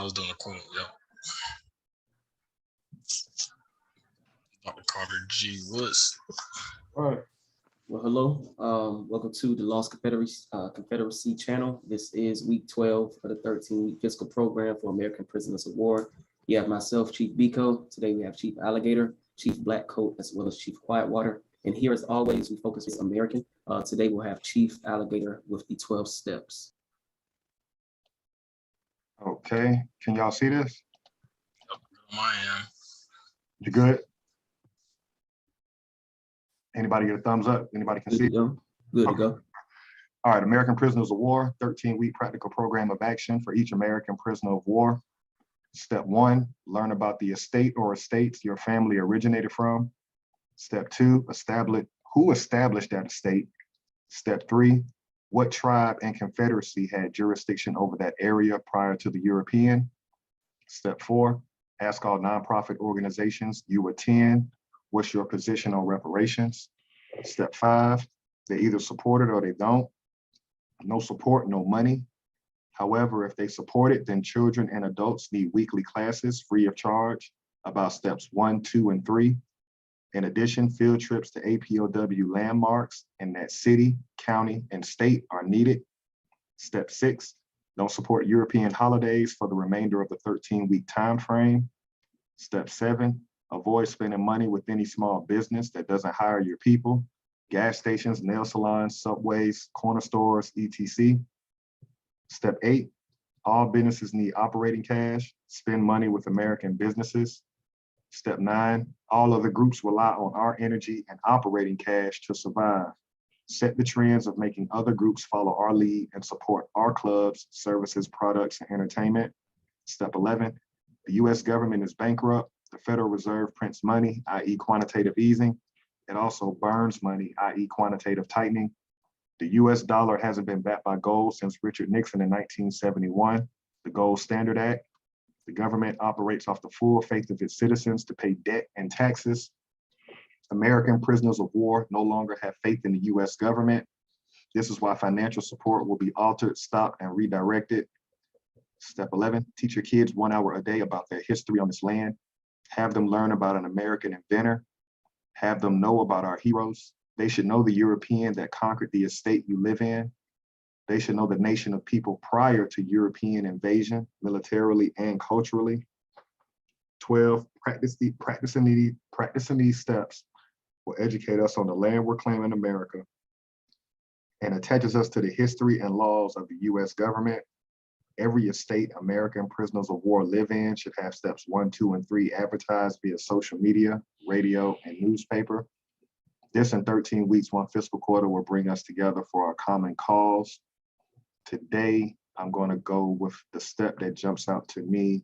I was doing a quote, yep. Dr. Carter G. Woods. All right. Well, hello. Welcome to the Lost Confederacy channel. This is week 12 of the 13-week fiscal program for American Prisoners of War. You have myself, Chief Biko. Today we have Chief Alligator, Chief Blackcoat, as well as Chief Quietwater. And here, as always, we focus on American. Today we'll have Chief Alligator with the 12 steps. Okay, can y'all see this? Yep, I am. You good? Anybody get a thumbs up? Anybody can see? Good to go. All right, American Prisoners of War, 13-week practical program of action for each American prisoner of war. Step 1, learn about the estate or estates your family originated from. Step 2, establish who established that estate. Step 3, what tribe and confederacy had jurisdiction over that area prior to the European. Step 4, ask all nonprofit organizations you attend, what's your position on reparations? Step 5, they either support it or they don't. No support, no money. However, if they support it, then children and adults need weekly classes free of charge about steps 1, 2, and 3. In addition, field trips to APOW landmarks in that city, county, and state are needed. Step 6, don't support European holidays for the remainder of the 13-week time frame. Step 7, avoid spending money with any small business that doesn't hire your people, gas stations, nail salons, subways, corner stores, etc. Step 8, all businesses need operating cash, spend money with American businesses. Step 9, all other groups rely on our energy and operating cash to survive. Set the trends of making other groups follow our lead and support our clubs, services, products, and entertainment. Step 11, the US government is bankrupt. The Federal Reserve prints money, i.e. quantitative easing. It also burns money, i.e. quantitative tightening. The US dollar hasn't been backed by gold since Richard Nixon in 1971, the Gold Standard Act. The government operates off the full faith of its citizens to pay debt and taxes. American prisoners of war no longer have faith in the US government. This is why financial support will be altered, stopped, and redirected. Step 11, teach your kids 1 hour a day about their history on this land. Have them learn about an American inventor. Have them know about our heroes. They should know the European that conquered the estate you live in. They should know the nation of people prior to European invasion, militarily and culturally. 12, practicing these steps will educate us on the land we're claiming America and attaches us to the history and laws of the US government. Every estate American prisoners of war live in should have steps 1, 2, and 3 advertised via social media, radio, and newspaper. This in 13 weeks, one fiscal quarter will bring us together for our common cause. Today, I'm going to go with the step that jumps out to me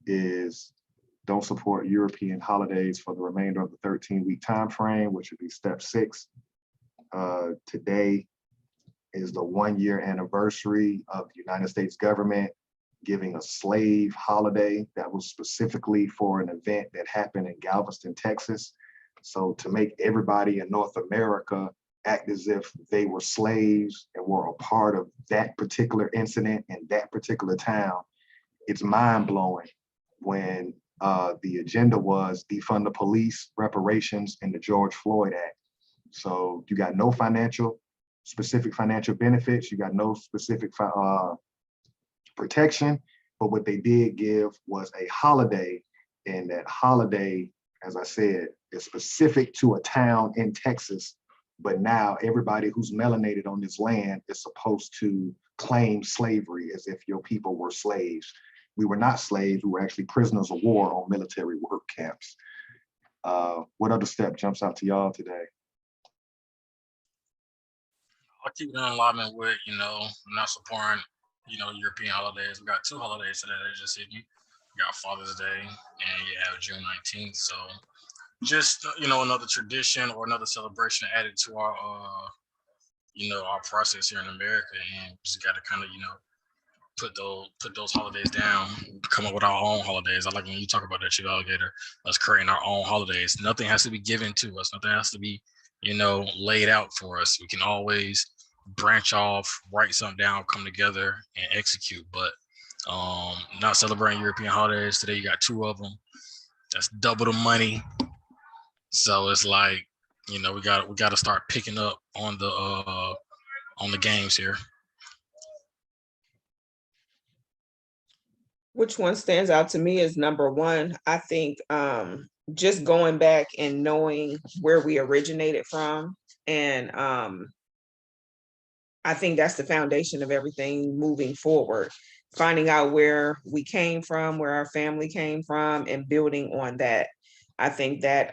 is don't support European holidays for the remainder of the 13-week time frame, which would be step 6. Today is the 1-year anniversary of the United States government giving a slave holiday that was specifically for an event that happened in Galveston, Texas. So to make everybody in North America act as if they were slaves and were a part of that particular incident in that particular town, it's mind-blowing when the agenda was defund the police, reparations, and the George Floyd Act. So you got no specific financial benefits, you got no specific protection, but what they did give was a holiday, and that holiday, as I said, is specific to a town in Texas, but now everybody who's melanated on this land is supposed to claim slavery as if your people were slaves. We were not slaves, we were actually prisoners of war on military work camps. What other step jumps out to y'all today? I'll keep it in alignment with, not supporting, European holidays. We got 2 holidays today that just hit you. We got Father's Day and you have June 19th. So just, another tradition or another celebration added to our, our process here in America. And just got to kind of, put those holidays down, come up with our own holidays. I like when you talk about that, Chief Alligator, us creating our own holidays. Nothing has to be given to us. Nothing has to be, laid out for us. We can always branch off, write something down, come together and execute. But Not celebrating European holidays today. You got 2 of them. That's double the money. So it's like, you know, we got to start picking up on the games here. Which one stands out to me is number one. I think just going back and knowing where we originated from, and I think that's the foundation of everything moving forward. Finding out where we came from, where our family came from, and building on that. I think that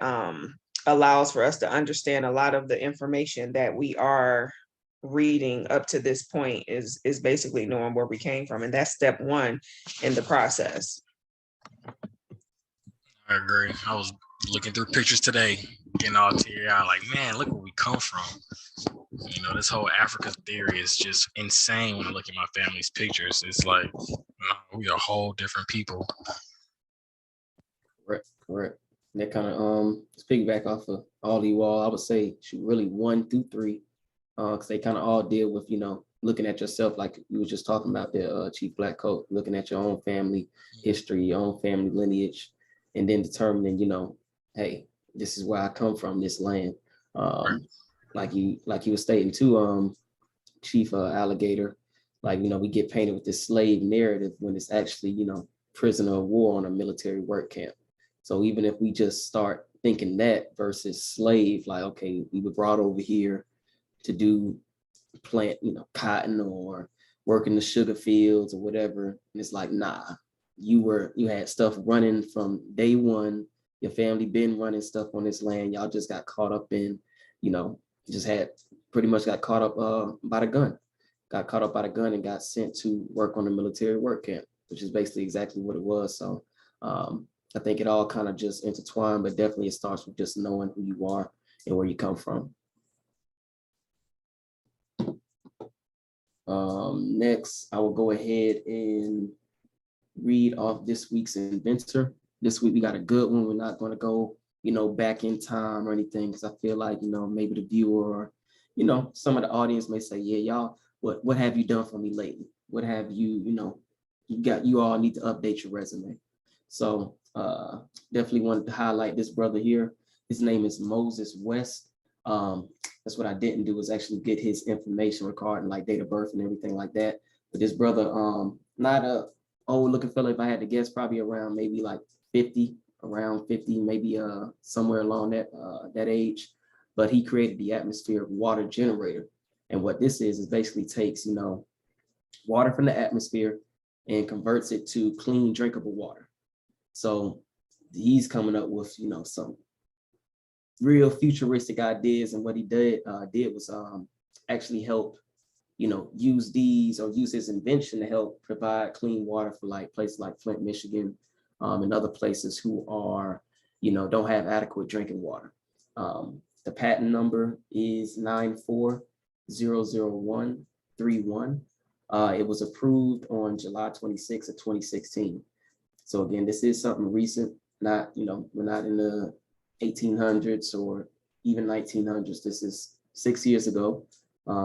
allows for us to understand a lot of the information that we are reading up to this point is basically knowing where we came from. And that's step one in the process. I agree. I was looking through pictures today, getting all teary-eyed, like, man, look where we come from. You know, this whole Africa theory is just insane when I look at my family's pictures. It's like, we are whole different people. Correct. And that kind of piggyback off of all you all, I would say really 1 through 3, because they kind of all deal with, you know, looking at yourself, like you were just talking about the Chief Black Coat, looking at your own family history, your own family lineage, and then determining, you know, hey, this is where I come from, this land. Like you were stating too, Chief Alligator, like, you know, we get painted with this slave narrative when it's actually, you know, prisoner of war on a military work camp. So even if we just start thinking that versus slave, like, okay, we were brought over here to do plant, you know, cotton or work in the sugar fields or whatever. And it's like, nah, you had stuff running from day one. Your family been running stuff on this land. Y'all just got caught up in, you know, got caught up by the gun. Got caught up by the gun and got sent to work on the military work camp, which is basically exactly what it was. So I think it all kind of just intertwined, but definitely it starts with just knowing who you are and where you come from. Next, I will go ahead and read off this week's Inventor. This week we got a good one. We're not going to go, you know, back in time or anything, because I feel like, you know, maybe the viewer or, you know, some of the audience may say, yeah, y'all, what have you done for me lately? What have you, you know, you all need to update your resume. So definitely wanted to highlight this brother here. His name is Moses West. That's what I didn't do, was actually get his information regarding like date of birth and everything like that. But this brother, not a old looking fella, if I had to guess, probably around maybe like 50, maybe somewhere along that age. But he created the atmospheric water generator. And what this is basically takes, you know, water from the atmosphere and converts it to clean, drinkable water. So he's coming up with, you know, some real futuristic ideas. And what he did was actually help, you know, use his invention to help provide clean water for like places like Flint, Michigan, and other places who are, you know, don't have adequate drinking water. The patent number is 9400131. It was approved on July 26th of 2016. So again, this is something recent, not, you know, we're not in the 1800s or even 1900s. This is 6 years ago.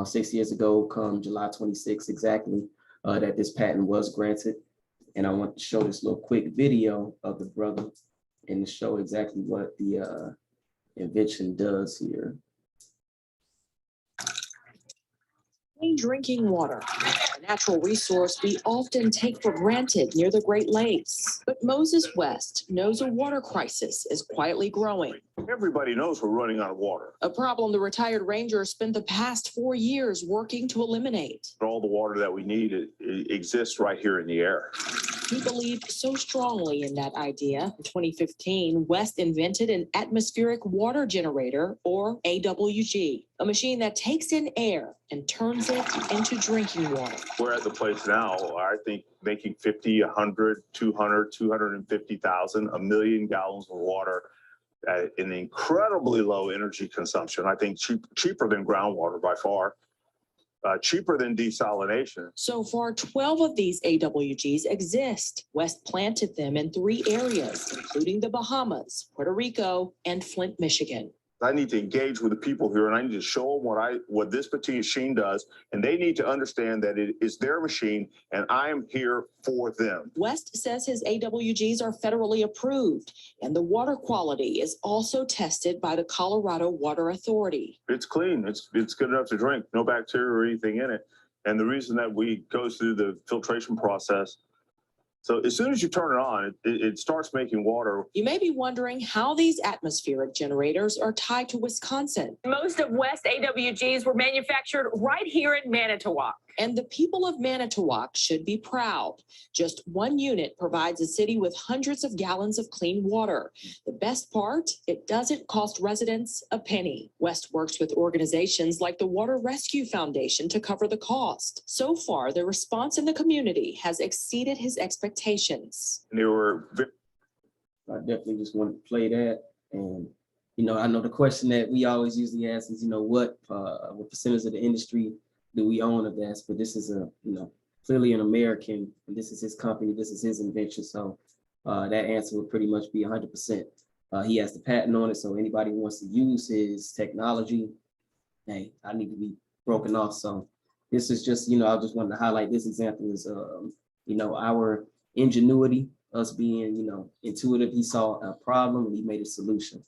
6 years ago, come July 26th exactly, that this patent was granted. And I want to show this little quick video of the brother and to show exactly what the invention does here. Clean drinking water, a natural resource we often take for granted near the Great Lakes. But Moses West knows a water crisis is quietly growing. Everybody knows we're running out of water. A problem the retired ranger spent the past 4 years working to eliminate. All the water that we need it exists right here in the air. He believed so strongly in that idea. In 2015, West invented an atmospheric water generator, or AWG, a machine that takes in air and turns it into drinking water. We're at the place now, I think, making 50, 100, 200, 250,000, 1 million gallons of water at an incredibly low energy consumption. I think cheaper than groundwater by far. Cheaper than desalination. So far, 12 of these AWGs exist. West planted them in 3 areas, including the Bahamas, Puerto Rico, and Flint, Michigan. I need to engage with the people here, and I need to show them what this machine does, and they need to understand that it is their machine, and I am here for them. West says his AWGs are federally approved, and the water quality is also tested by the Colorado Water Authority. It's clean. It's good enough to drink. No bacteria or anything in it. And the reason that we go through the filtration process, so as soon as you turn it on, it starts making water. You may be wondering how these atmospheric generators are tied to Wisconsin. Most of West AWGs were manufactured right here in Manitowoc. And the people of Manitowoc should be proud. Just one unit provides a city with hundreds of gallons of clean water. The best part, it doesn't cost residents a penny. West works with organizations like the Water Rescue Foundation to cover the cost. So far, the response in the community has exceeded his expectations. And they were I definitely just want to play that. And, I know the question that we always usually ask is, what percentage of the industry do we own of that? But this is clearly an American, and this is his company, this is his invention. So that answer would pretty much be 100%. He has the patent on it. So anybody who wants to use his technology, hey, I need to be broken off. So this is just, I just wanted to highlight this example is, our ingenuity, us being, intuitive. He saw a problem and he made a solution.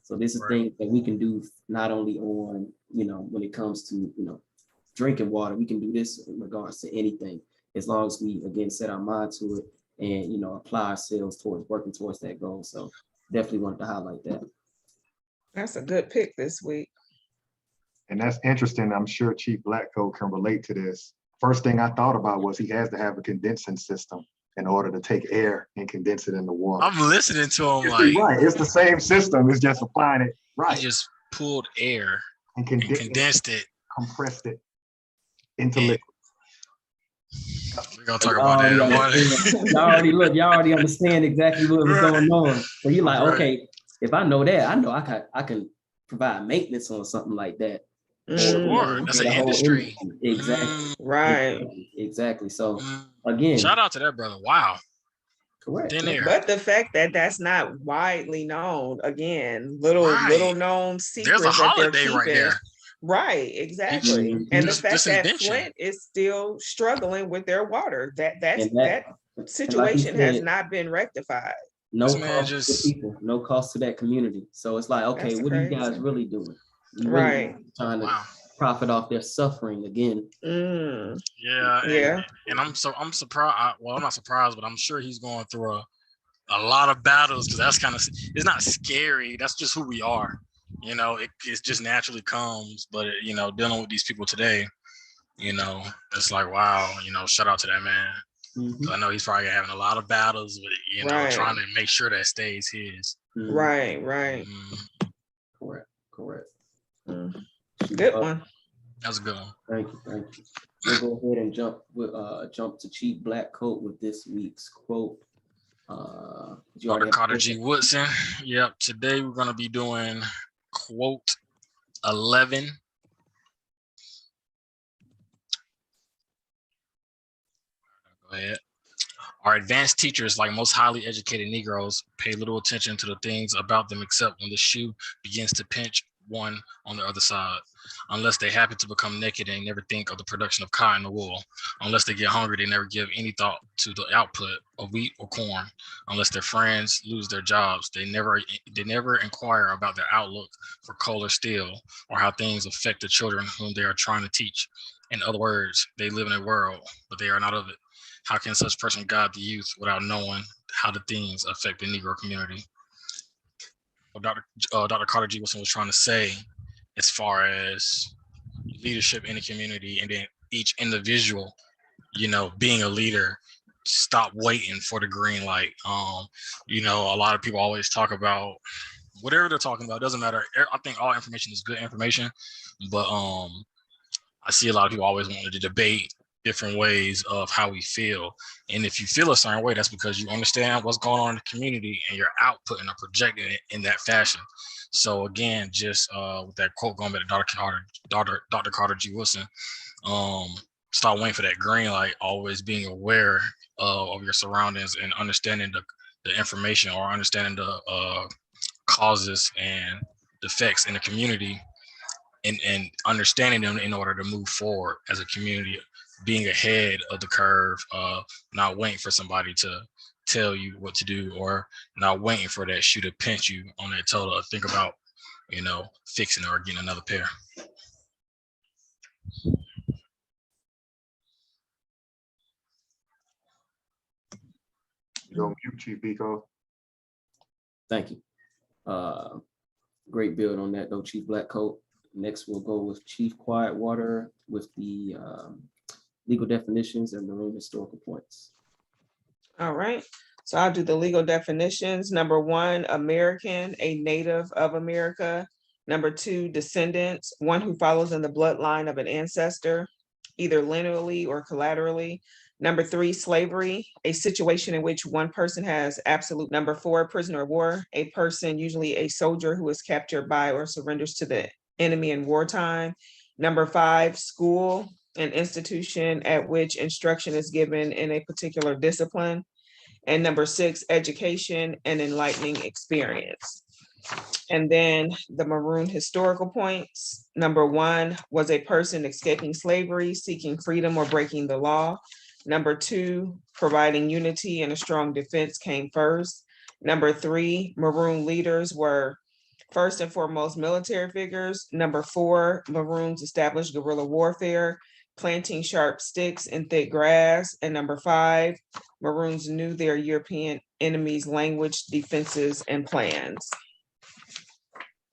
So this is things that we can do not only on, when it comes to, drinking water. We can do this in regards to anything, as long as we, again, set our mind to it and, apply ourselves towards working towards that goal. So definitely wanted to highlight that. That's a good pick this week. And that's interesting. I'm sure Chief Blackcoat can relate to this. First thing I thought about was he has to have a condensing system in order to take air and condense it in the water. I'm listening to him like, right, it's the same system. It's just applying it right. He just pulled air and condensed it, compressed it into liquid. We're gonna talk about that in the morning. Y'all already understand exactly what was going on. So you're like, okay, if I know that, I know I can provide maintenance on something like that. Sure, that's an industry. Exactly. Right. Exactly. So again, shout out to that brother. Wow. Correct. But the fact that that's not widely known, again, little known secret. There's a holiday right there. Right, exactly. And the fact that Flint is still struggling with their water, that situation has not been rectified. No cost to people, no cost to that community. So it's like, okay, what are you guys really doing? Right. Trying to profit off their suffering again. Yeah. And I'm surprised. Well, I'm not surprised, but I'm sure he's going through a lot of battles, because that's kind of, it's not scary. That's just who we are. It just naturally comes, but dealing with these people today, it's like, wow, shout out to that man. Mm-hmm. I know he's probably having a lot of battles with, trying to make sure that stays his. Mm-hmm. Right. Correct. Good one. That was a good one. Thank you. We'll go ahead and jump to Chief Blackcoat with this week's quote. Dr. Carter G. Woodson. Yep. Today we're going to be doing quote 11. Go ahead. Our advanced teachers, like most highly educated Negroes, pay little attention to the things about them except when the shoe begins to pinch one on the other side. Unless they happen to become naked and never think of the production of cotton or wool. Unless they get hungry, they never give any thought to the output of wheat or corn. Unless their friends lose their jobs, they never inquire about their outlook for coal or steel, or how things affect the children whom they are trying to teach. In other words, they live in a world, but they are not of it. How can such person guide the youth without knowing how the things affect the Negro community? What Dr. Carter G. Woodson was trying to say, as far as leadership in the community, and then each individual, being a leader, stop waiting for the green light. A lot of people always talk about whatever they're talking about. It doesn't matter. I think all information is good information, but I see a lot of people always wanting to debate different ways of how we feel. And if you feel a certain way, that's because you understand what's going on in the community and you're outputting or projecting it in that fashion. So again, just with that quote going back to Dr. Carter G. Woodson, start waiting for that green light, always being aware of your surroundings and understanding the information, or understanding the causes and defects in the community and understanding them in order to move forward as a community, being ahead of the curve, not waiting for somebody to tell you what to do, or not waiting for that shoe to pinch you on that toe to think about, you know, fixing or getting another pair. You're on mute, Chief Biko. Thank you. Great build on that though, Chief Blackcoat. Next, we'll go with Chief Quietwater with the legal definitions and marine historical points. All right, so I'll do the legal definitions. Number one, American, a native of America. Number two, descendants, one who follows in the bloodline of an ancestor, either lineally or collaterally. Number three, slavery, a situation in which one person has absolute. Number four, prisoner of war, a person, usually a soldier, who is captured by or surrenders to the enemy in wartime. Number five, school, an institution at which instruction is given in a particular discipline. And number six, education and enlightening experience. And then the maroon historical points. Number one was a person escaping slavery, seeking freedom, or breaking the law. Number two, providing unity and a strong defense came first. Number three, maroon leaders were first and foremost military figures. Number four, maroons established guerrilla warfare, planting sharp sticks in thick grass. And number five, maroons knew their European enemies' language, defenses, and plans.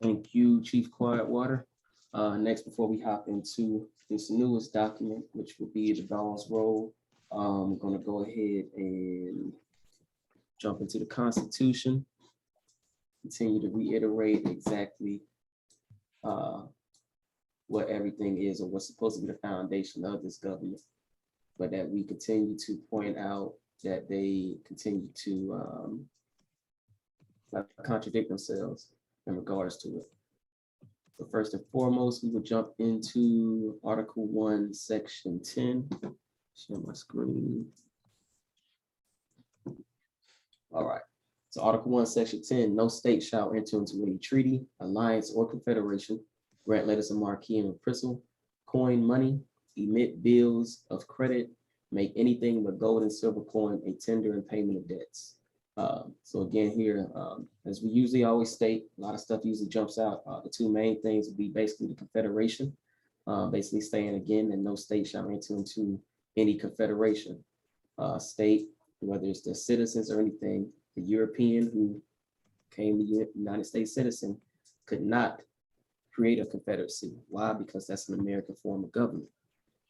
Thank you, Chief Quietwater. Next, before we hop into this newest document, which will be the Dawes Roll, I'm going to go ahead and jump into the Constitution. Continue to reiterate exactly what everything is, or what's supposed to be the foundation of this government, but that we continue to point out that they continue to contradict themselves in regards to it. So first and foremost, we will jump into Article 1, Section 10. Share my screen. All right. So Article 1, Section 10, no state shall enter into any treaty, alliance, or confederation, grant letters of marque and epistle, coin money, emit bills of credit, make anything but gold and silver coin a tender in payment of debts. So again here, as we usually always state, a lot of stuff usually jumps out. The two main things would be basically the Confederation, basically saying again that no state shall enter into any confederation. State, whether it's the citizens or anything, the European who became the United States citizen could not create a confederacy. Why? Because that's an American form of government.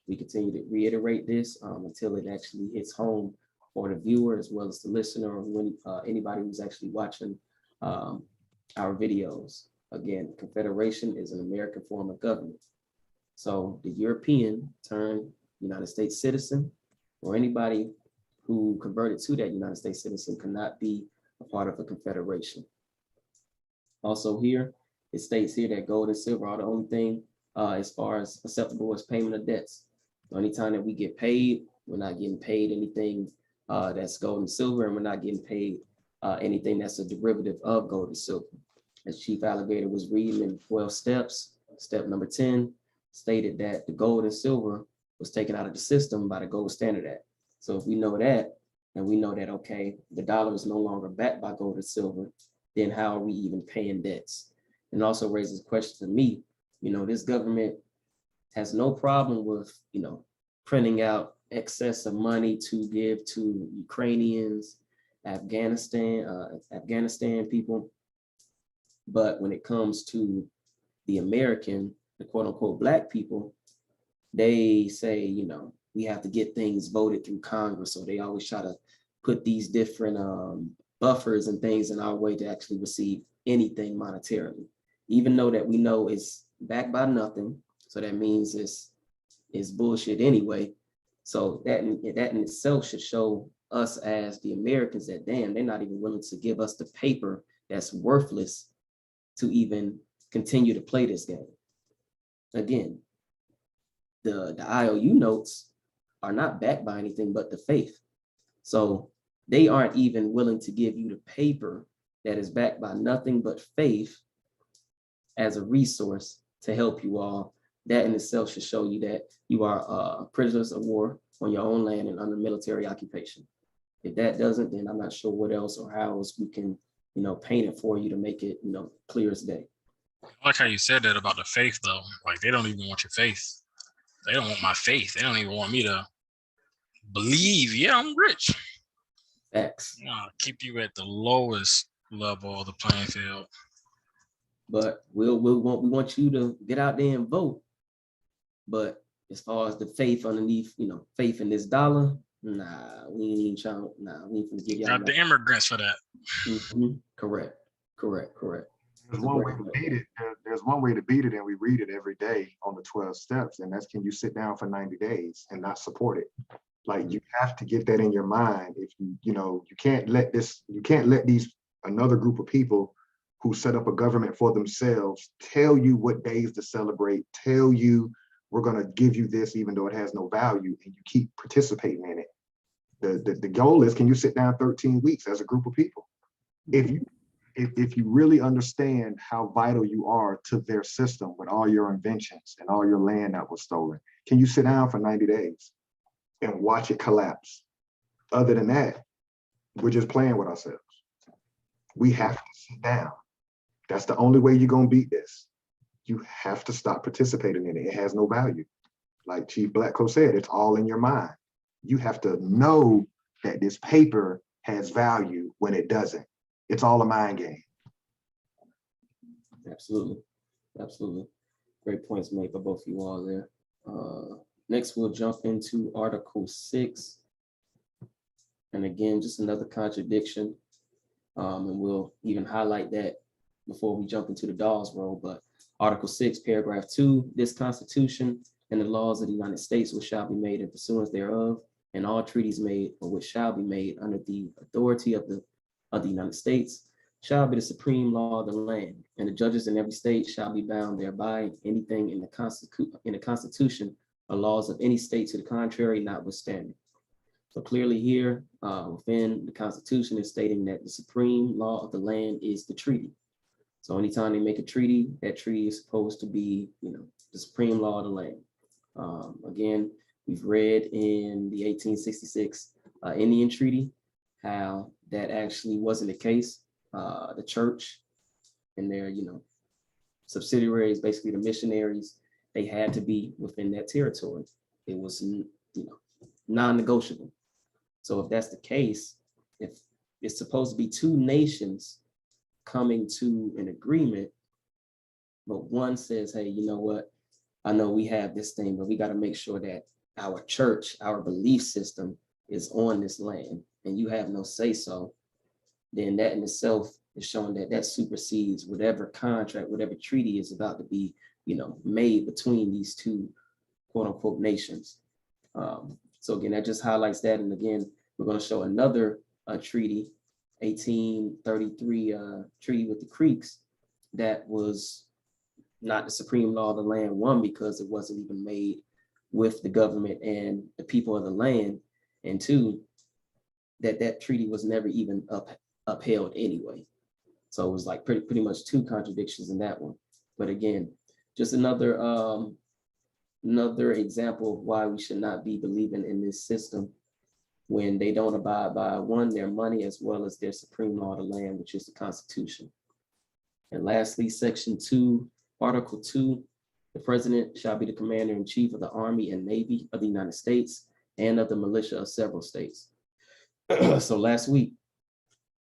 We continue to reiterate this until it actually hits home for the viewer as well as the listener, or when anybody who's actually watching our videos. Again, confederation is an American form of government. So the European turned United States citizen, or anybody who converted to that United States citizen cannot be a part of a confederation. Also here, it states here that gold and silver are the only thing as far as acceptable as payment of debts. So anytime that we get paid, we're not getting paid anything that's gold and silver, and we're not getting paid anything that's a derivative of gold and silver. As Chief Alligator was reading in 12 steps, step number 10 stated that the gold and silver was taken out of the system by the Gold Standard Act. So if we know that, and we know that, okay, the dollar is no longer backed by gold and silver, then how are we even paying debts? And also raises a question to me, you know, this government has no problem with, you know, printing out excess of money to give to Ukrainians, Afghanistan people. But when it comes to the American, the quote unquote Black people, they say, you know, we have to get things voted through Congress. So they always try to put these different buffers and things in our way to actually receive anything monetarily, even though that we know it's backed by nothing. So that means it's bullshit anyway. So that in itself should show us as the Americans that, damn, they're not even willing to give us the paper that's worthless to even continue to play this game. Again, the IOU notes are not backed by anything but the faith. So they aren't even willing to give you the paper that is backed by nothing but faith as a resource to help you all. That in itself should show you that you are prisoners of war on your own land and under military occupation. If that doesn't, then I'm not sure what else or how else we can, paint it for you to make it, clear as day. I like how you said that about the faith, though. Like, they don't even want your faith. They don't want my faith. They don't even want me to believe, yeah, I'm rich. Facts. Keep you at the lowest level of the playing field. But we want you to get out there and vote. But as far as the faith underneath, faith in this dollar, nah, we ain't trying. Nah, we ain't gonna give y'all Got the immigrants for that. Correct. There's one way to beat it. There's one way to beat it, and we read it every day on the 12 steps, and that's, can you sit down for 90 days and not support it? Like, you have to get that in your mind. If you can't let these another group of people who set up a government for themselves tell you what days to celebrate, tell you we're going to give you this even though it has no value, and you keep participating in it. The goal is, can you sit down 13 weeks as a group of people? If you really understand how vital you are to their system with all your inventions and all your land that was stolen, can you sit down for 90 days and watch it collapse? Other than that, we're just playing with ourselves. We have to sit down. That's the only way you're going to beat this. You have to stop participating in it. It has no value. Like Chief Blackco said, it's all in your mind. You have to know that this paper has value when it doesn't. It's all a mind game. Absolutely. Great points made by both of you all there. Next, we'll jump into Article 6. And again, just another contradiction. And we'll even highlight that before we jump into the Dawes role. But Article 6, Paragraph 2, this Constitution and the laws of the United States which shall be made in pursuance thereof, and all treaties made or which shall be made under the authority of the United States shall be the supreme law of the land, and the judges in every state shall be bound thereby. Anything in the Constitution or laws of any state to the contrary notwithstanding. So clearly here within the Constitution is stating that the supreme law of the land is the treaty. So anytime they make a treaty, that treaty is supposed to be, the supreme law of the land. Again, we've read in the 1866 Indian Treaty how that actually wasn't the case. The church and their, subsidiaries, basically the missionaries, they had to be within that territory. It was, non-negotiable. So if that's the case, if it's supposed to be two nations coming to an agreement, but one says, hey, you know what? I know we have this thing, but we got to make sure that our church, our belief system is on this land, and you have no say so, then that in itself is showing that that supersedes whatever contract, whatever treaty is about to be, made between these two quote unquote nations. So again, that just highlights that. And again, we're going to show another treaty, 1833 treaty with the Creeks, that was not the supreme law of the land, one, because it wasn't even made with the government and the people of the land, and two, that treaty was never even upheld anyway. So it was like pretty much two contradictions in that one. But again, just another example of why we should not be believing in this system when they don't abide by, one, their money, as well as their supreme law of the land, which is the Constitution. And lastly, Section 2, Article 2, the president shall be the commander-in-chief of the Army and Navy of the United States and of the militia of several states. So last week,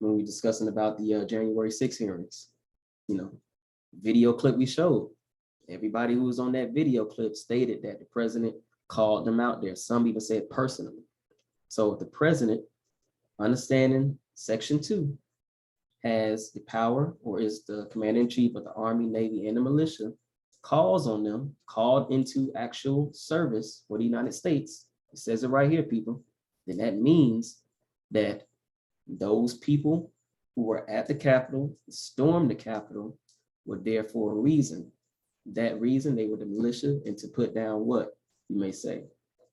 when we were discussing about the January 6 hearings, video clip we showed, everybody who was on that video clip stated that the president called them out there. Some even said personally. So if the president, understanding Section 2, has the power or is the commander-in-chief of the Army, Navy, and the militia, calls on them, called into actual service for the United States, it says it right here, people, then that means that those people who were at the Capitol, stormed the Capitol, were there for a reason. That reason, they were the militia, and to put down what, you may say.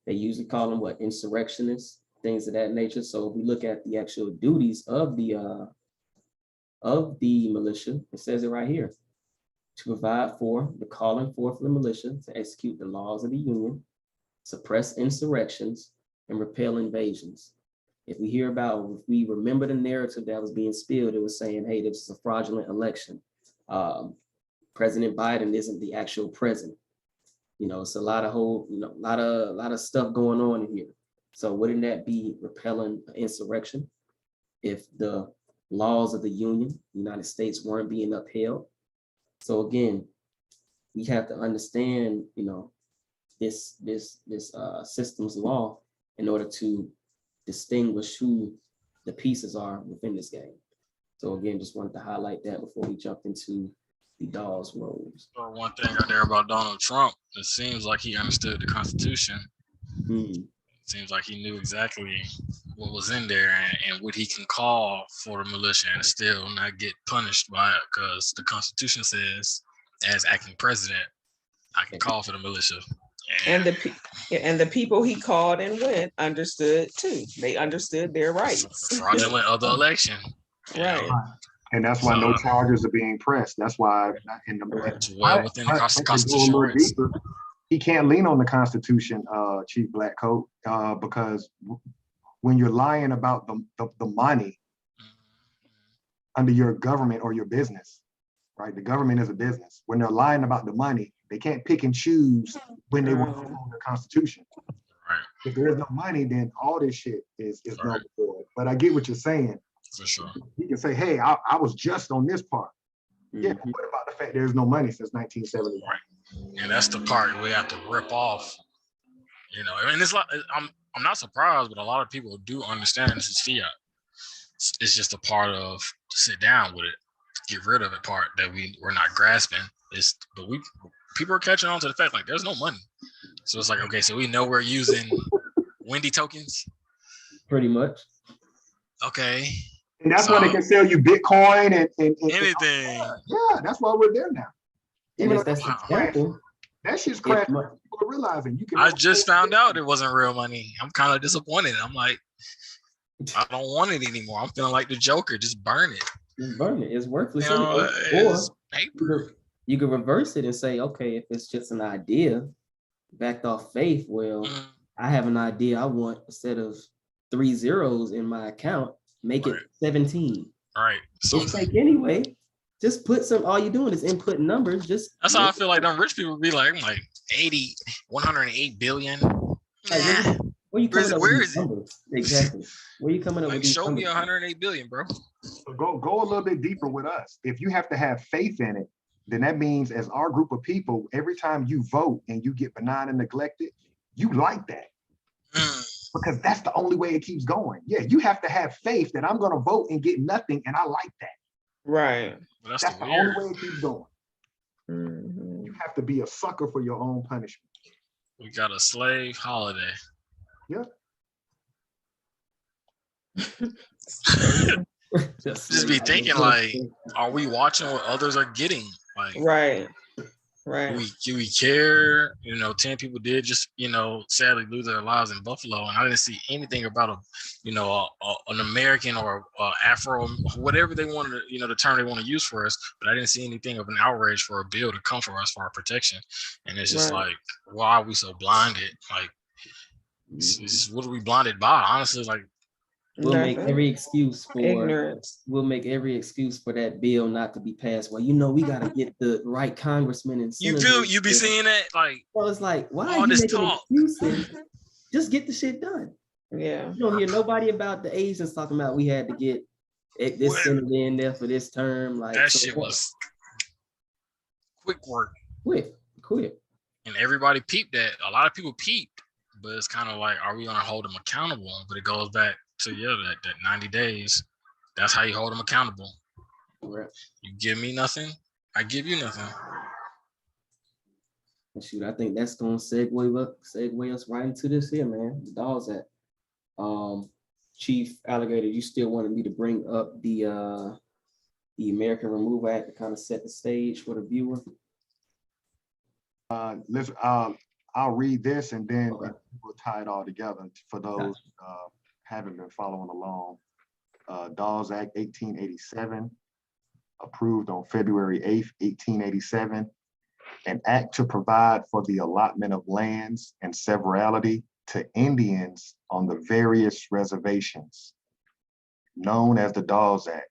They usually call them what, insurrectionists, things of that nature. So if we look at the actual duties of the militia, it says it right here. to provide for the calling forth of the militia to execute the laws of the Union, suppress insurrections, and repel invasions. If we remember the narrative that was being spilled, it was saying, hey, this is a fraudulent election. President Biden isn't the actual president. It's a lot of lot of stuff going on in here. So wouldn't that be repelling insurrection if the laws of the Union, United States, weren't being upheld? So again, we have to understand, this system's law in order to distinguish who the pieces are within this game. So again, just wanted to highlight that before we jump into the Dawes roles. Or one thing out there about Donald Trump, it seems like he understood the Constitution. It seems like he knew exactly what was in there and what he can call for the militia and still not get punished by it, because the Constitution says, as acting president, I can call for the militia. And the people he called and went understood too. They understood their rights. The fraudulent of the election. Right. And that's why no charges are being pressed. That's why Within the Constitution rights. He can't lean on the Constitution, Chief Blackcoat, because when you're lying about the money under your government or your business, right? The government is a business. When they're lying about the money, they can't pick and choose when they want to follow the Constitution. Right. If there's no money, then all this shit is null and void. But I get what you're saying. For sure. You can say, hey, I was just on this part. Yeah, but what about the fact there's no money since 1970? Right. And that's the part we have to rip off. And it's like, I'm not surprised, but a lot of people do understand this is fiat. It's just a part of sit down with it, get rid of it part that we're not grasping. People are catching on to the fact like there's no money. So it's like, okay, so we know we're using Wendy tokens. Pretty much. Okay. And that's why they can sell you Bitcoin and anything. Yeah, that's why we're there now. Even if that's example, that shit's crashing. People are realizing you can. I just found out it wasn't real money. I'm kind of disappointed. I'm like, I don't want it anymore. I'm feeling like the Joker. Just burn it. Just burn it. It's worthless. It's paper. You could reverse it and say, okay, if it's just an idea, backed off faith, well, I have an idea. I want, instead of 3 zeros in my account, make it 17. All right. So it's like, anyway, just put all you're doing is input numbers. That's how I feel like them rich people be like, I'm like 108 billion. Where you coming up with these numbers? Exactly. Where you coming up with these show numbers? me 108 billion, bro. So go a little bit deeper with us. If you have to have faith in it, then that means as our group of people, every time you vote and you get benign and neglected, you like that. Because that's the only way it keeps going. Yeah, you have to have faith that I'm going to vote and get nothing, and I like that. Right. Well, that's the only way it keeps going. You have to be a sucker for your own punishment. We got a slave holiday. Yeah. Just be thinking like, are we watching what others are getting? Like, right. Do we care? 10 people did just, sadly lose their lives in Buffalo, and I didn't see anything about an American or Afro, whatever they wanted to, the term they want to use for us. But I didn't see anything of an outrage for a bill to come for us for our protection. And it's just like, why are we so blinded? Like, what are we blinded by? Honestly, like. We'll make every excuse for ignorance. We'll make every excuse for that bill not to be passed. Well, we got to get the right congressman and senators. You be seeing that, like. Well, it's like, why are you making excuses? Just get the shit done. Yeah. You don't hear nobody about the Asians talking about we had to get this senator in there for this term. Like that shit was quick work. Quick. And everybody peeped that. A lot of people peeped, but it's kind of like, are we gonna hold them accountable? But it goes back to that 90 days. That's how you hold them accountable. Right. You give me nothing, I give you nothing. Shoot, I think that's gonna segue us right into this here, man. The Dawes Act. Chief Alligator, you still wanted me to bring up the American Removal Act to kind of set the stage for the viewer. I'll read this and then we'll tie it all together for those haven't been following along. Dawes Act 1887 approved on February 8th, 1887, an act to provide for the allotment of lands and severalty to Indians on the various reservations, known as the Dawes Act,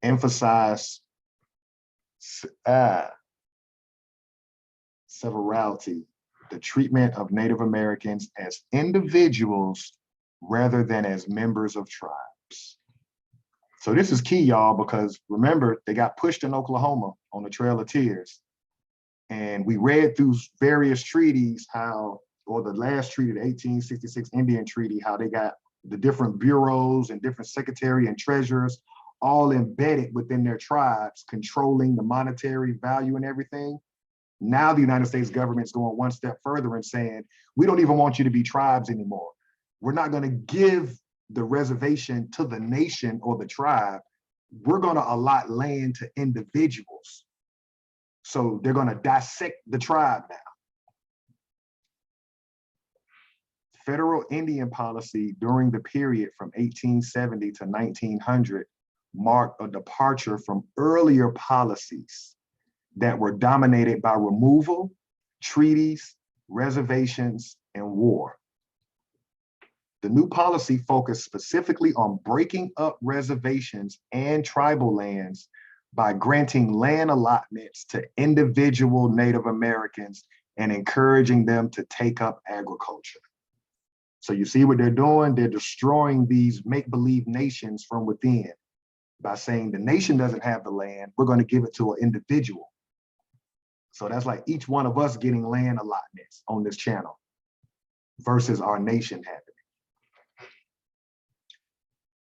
emphasized severalty, the treatment of Native Americans as individuals rather than as members of tribes. So this is key, y'all, because remember, they got pushed in Oklahoma on the Trail of Tears. And we read through various treaties how, or the last treaty, the 1866 Indian Treaty, how they got the different bureaus and different secretary and treasurers all embedded within their tribes, controlling the monetary value and everything. Now the United States government's going one step further and saying, we don't even want you to be tribes anymore. We're not going to give the reservation to the nation or the tribe. We're going to allot land to individuals. So they're going to dissect the tribe now. Federal Indian policy during the period from 1870 to 1900 marked a departure from earlier policies that were dominated by removal, treaties, reservations, and war. The new policy focused specifically on breaking up reservations and tribal lands by granting land allotments to individual Native Americans and encouraging them to take up agriculture. So you see what they're doing? They're destroying these make-believe nations from within by saying the nation doesn't have the land, we're going to give it to an individual. So that's like each one of us getting land allotments on this channel versus our nation having it.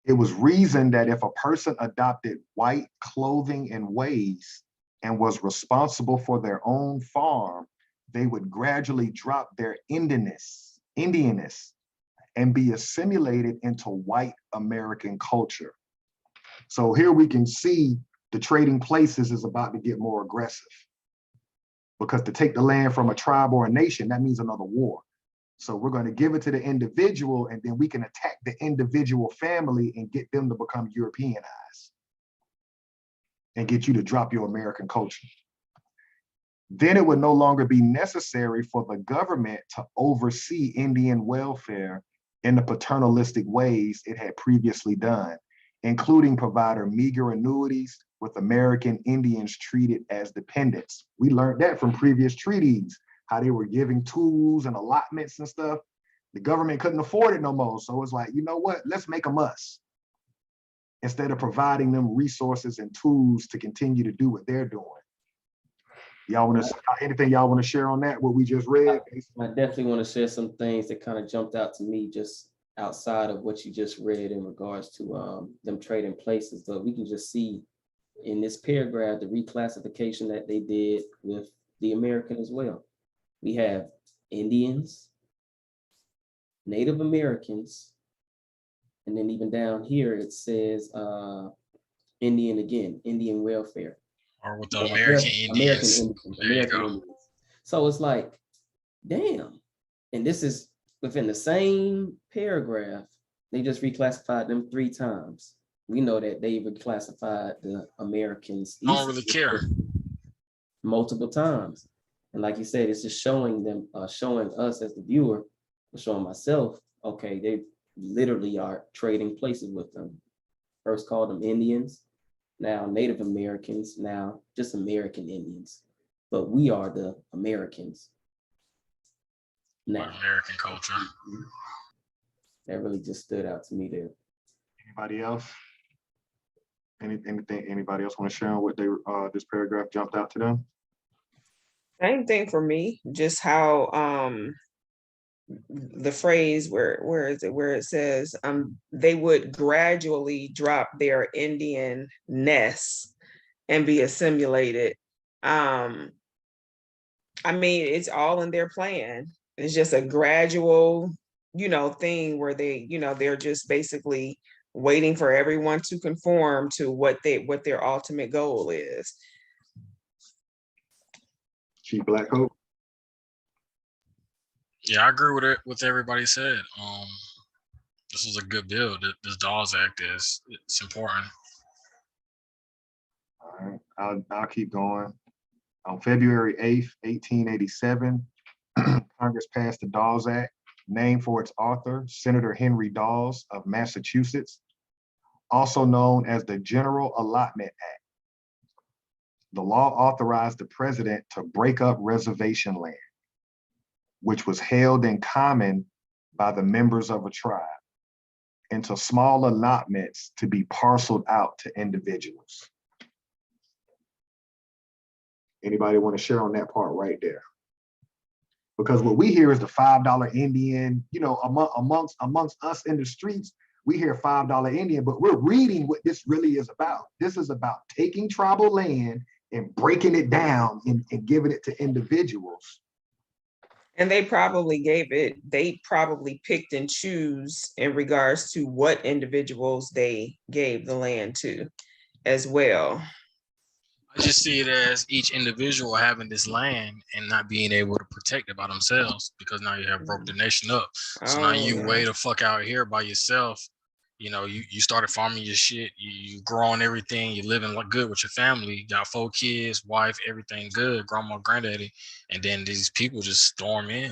It was reasoned that if a person adopted white clothing and ways and was responsible for their own farm, they would gradually drop their Indianness and be assimilated into white American culture. So here we can see the trading places is about to get more aggressive, because to take the land from a tribe or a nation, that means another war. So we're going to give it to the individual, and then we can attack the individual family and get them to become Europeanized and get you to drop your American culture. Then it would no longer be necessary for the government to oversee Indian welfare in the paternalistic ways it had previously done, including providing meager annuities with American Indians treated as dependents. We learned that from previous treaties, how they were giving tools and allotments and stuff. The government couldn't afford it no more. So it's like, you know what, let's make them us, instead of providing them resources and tools to continue to do what they're doing. Y'all want to, anything y'all want to share on that, what we just read? I definitely want to share some things that kind of jumped out to me just outside of what you just read in regards to them trading places. But we can just see in this paragraph the reclassification that they did with the American as well. We have Indians, Native Americans, and then even down here it says Indian again, Indian welfare. Or with the American Indians. American Indians. So it's like, damn. And this is within the same paragraph. They just reclassified them 3 times. We know that they reclassified the Americans. I don't really care. Multiple times. And like you said, it's just showing them, showing us as the viewer, showing myself, okay, they literally are trading places with them. First called them Indians, now Native Americans, now just American Indians. But we are the Americans. Now, American culture. That really just stood out to me there. Anybody else? Anything anybody else want to share on what they this paragraph jumped out to them? Same thing for me, just how the phrase where is it, where it says they would gradually drop their Indian ness and be assimilated. I mean, it's all in their plan. It's just a gradual, thing where they, they're just basically waiting for everyone to conform to what their ultimate goal is. Chief Black Hope. Yeah, I agree with it, with everybody said. This is a good bill. This Dawes Act it's important. All All right, I'll keep going. On February 8th, 1887, Congress passed the Dawes Act, named for its author, Senator Henry Dawes of Massachusetts, also known as the General Allotment Act. The law authorized the president to break up reservation land, which was held in common by the members of a tribe, into small allotments to be parceled out to individuals. Anybody want to share on that part right there? Because what we hear is the $5 Indian, you know, amongst us in the streets, we hear $5 Indian, but we're reading what this really is about. This is about taking tribal land and breaking it down and giving it to individuals. And they probably picked and choose in regards to what individuals they gave the land to as well. I just see it as each individual having this land and not being able to protect it by themselves, because now you have broke the nation up. So now you way the fuck out here by yourself. You know, you started farming your shit, you growing everything, you living like good with your family, you got 4 kids, wife, everything good, grandma, granddaddy, and then these people just storm in,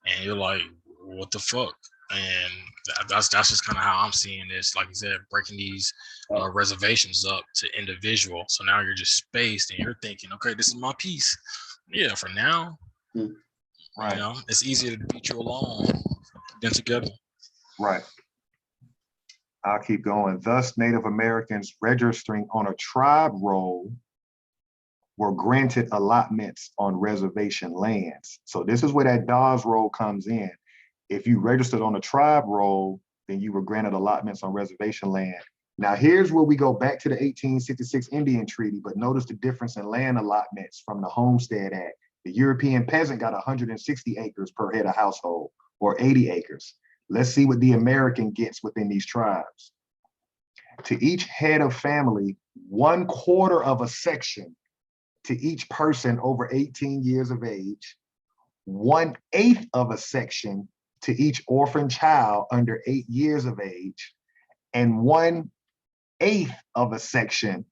and you're like, what the fuck? And that's just kind of how I'm seeing this. Like you said, breaking these reservations up to individual. So now you're just spaced, and you're thinking, okay, this is my piece. Yeah, for now, Right. You know, it's easier to beat you alone than together. Right. I'll keep going. Thus, Native Americans registering on a tribe roll were granted allotments on reservation lands. So this is where that Dawes roll comes in. If you registered on a tribe roll, then you were granted allotments on reservation land. Now, here's where we go back to the 1866 Indian Treaty, but notice the difference in land allotments from the Homestead Act. The European peasant got 160 acres per head of household, or 80 acres. Let's see what the American gets within these tribes. To each head of family, 1/4 of a section to each person over 18 years of age, 1/8 of a section to each orphan child under 8 years of age, and 1/8 of a section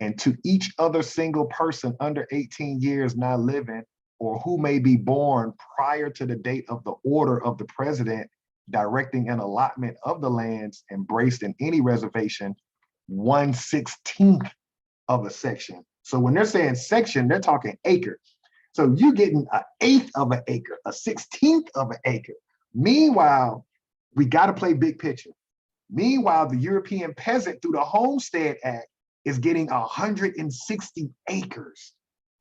and to each other single person under 18 years now living or who may be born prior to the date of the order of the president directing an allotment of the lands embraced in any reservation, 1/16 of a section. So when they're saying section, they're talking acre. So you're getting 1/8 of an acre, 1/16 of an acre. Meanwhile, we got to play big picture. Meanwhile, the European peasant through the Homestead Act is getting 160 acres,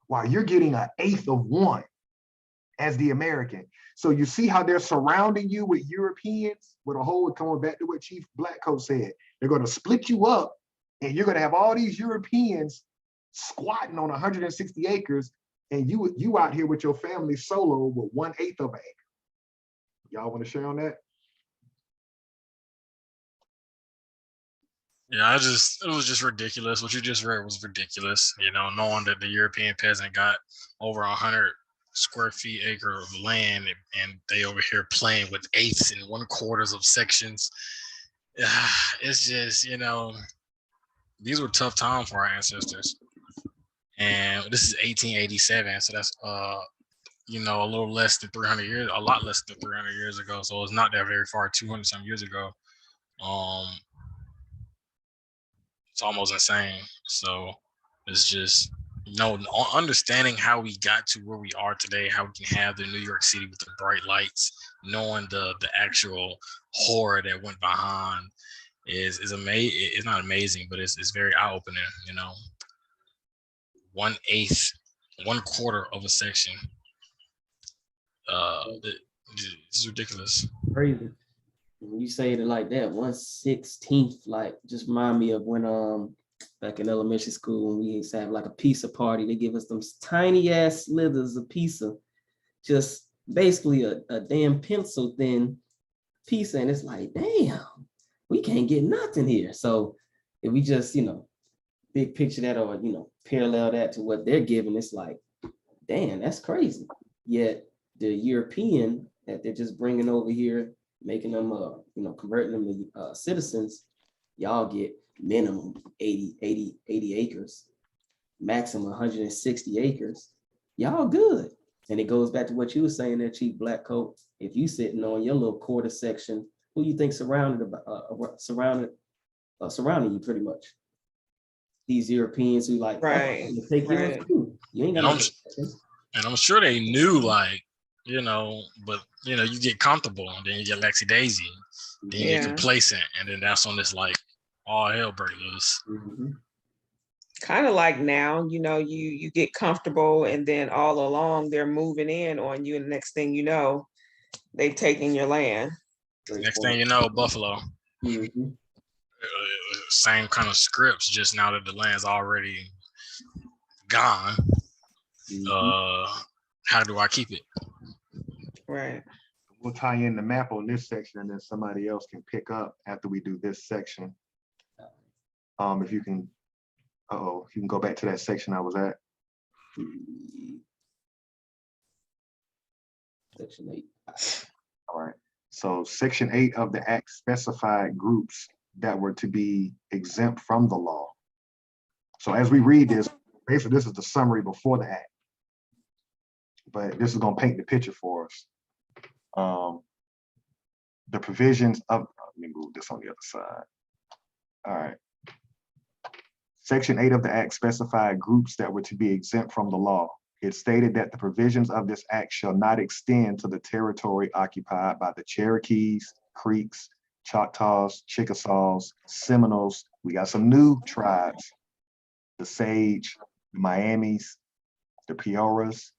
while you're getting 1/8 of one as the American. So you see how they're surrounding you with Europeans with a whole, coming back to what Chief Blackcoat said, they're going to split you up and you're going to have all these Europeans squatting on 160 acres and you out here with your family solo with 1/8 of an acre. Y'all want to share on that? Yeah, it was just ridiculous. What you just read was ridiculous. You know, knowing that the European peasant got over 100 square feet acre of land and they over here playing with 1/8 and 1/4 of sections. It's just, you know, these were tough times for our ancestors. And this is 1887, so that's you know, a little less than 300 years, a lot less than 300 years ago. So it's not that very far, 200 some years ago. It's almost insane. So it's just, you know, understanding how we got to where we are today, how we can have the New York City with the bright lights, knowing the actual horror that went behind is amazing. It's not amazing, but it's very eye-opening, you know. 1/8, 1/4 of a section. It's ridiculous. Crazy. When you say it like that, 1/16, like just remind me of when back in elementary school when we used to have like a pizza party. They give us them tiny ass slithers of pizza, just basically a damn pencil thin pizza, and it's like, damn, we can't get nothing here. So if we just, you know, big picture that or, you know, parallel that to what they're giving, it's like, damn, that's crazy. Yet the European that they're just bringing over here, making them, you know, converting them to citizens, y'all get minimum 80 acres. maximum 160 acres, y'all good. And it goes back to what you were saying there, Chief Blackcoat. If you sitting on your little quarter section, who you think surrounding you pretty much? These Europeans who like, Right, oh, take yours right. too. You ain't got And no And I'm sure they knew, like, but you get comfortable and then you get Lexi Daisy, then you get Yeah. complacent, and then that's when it's like all hell break loose. Kind of like now, you get comfortable and then all along they're moving in on you, and the next thing you know, they've taken your land. Next thing you know, Buffalo. Same kind of scripts, just now that the land's already gone. How do I keep it? Right. We'll tie in the map on this section and then somebody else can pick up after we do this section. If you can, if you can go back to that section I was at. Section 8. All right. So Section 8 of the Act specified groups that were to be exempt from the law. So as we read this, basically this is the summary before the Act, but this is going to paint the picture for us. The provisions of, let me move this on the other side. All right. Section 8 of the Act specified groups that were to be exempt from the law. It stated that the provisions of this act shall not extend to the territory occupied by the Cherokees, Creeks, Choctaws, Chickasaws, Seminoles. We got some new tribes, the Sage, the Miamis, the Pioras,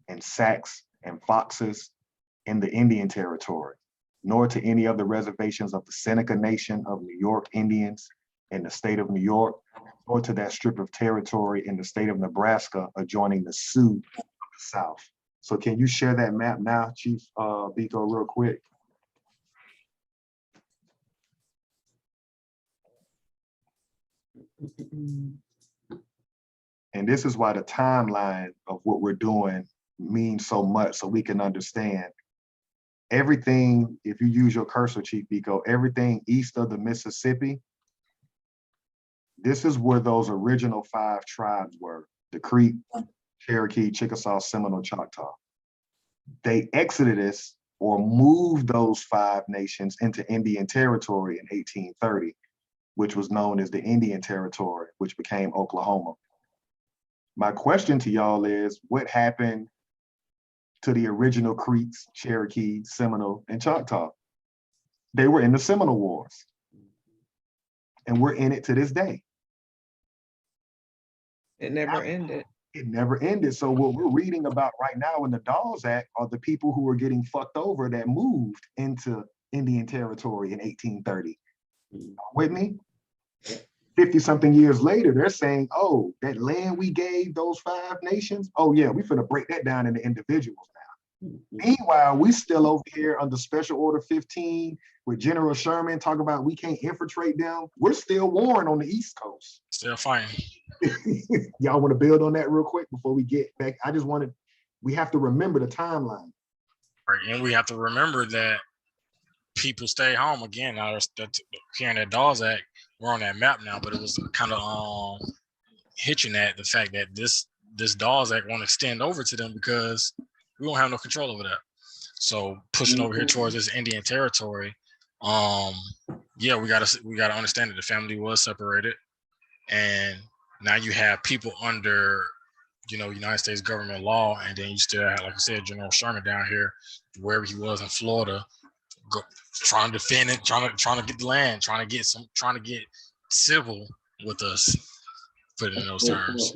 and Sacs and Foxes in the Indian Territory, nor to any of the reservations of the Seneca Nation of New York Indians in the state of New York, or to that strip of territory in the state of Nebraska adjoining the Sioux of the South. So can you share that map now, Chief Biko, real quick? And this is why the timeline of what we're doing means so much, so we can understand everything. If you use your cursor, Chief Biko, everything east of the Mississippi, this is where those original 5 tribes were: the Creek, Cherokee, Chickasaw, Seminole, Choctaw. They exited us or moved those 5 nations into Indian Territory in 1830, which was known as the Indian Territory, which became Oklahoma. My question to y'all is, what happened to the original Creeks, Cherokee, Seminole, and Choctaw? They were in the Seminole Wars, and we're in it to this day. It never ended. It never ended. So what we're reading about right now in the Dawes Act are the people who were getting fucked over that moved into Indian Territory in 1830. With me? 50-something years later, they're saying, oh, that land we gave those 5 nations, oh yeah, we finna break that down into individuals now. Meanwhile, we still over here under Special Order 15 with General Sherman talking about we can't infiltrate them. We're still warring on the East Coast. Still fighting. Y'all want to build on that real quick before we get back? We have to remember the timeline. Right, and we have to remember that people stay home again. Now that's here in that Dawes Act, we're on that map now, but it was kind of hitching at the fact that this Dawes Act won't extend over to them because we won't have no control over that. So pushing over here towards this Indian Territory, yeah, we gotta understand that the family was separated, and now you have people under United States government law, and then you still have, like I said, General Sherman down here, wherever he was in Florida, trying to defend it, trying to get the land, trying to get civil with us, put it in those terms.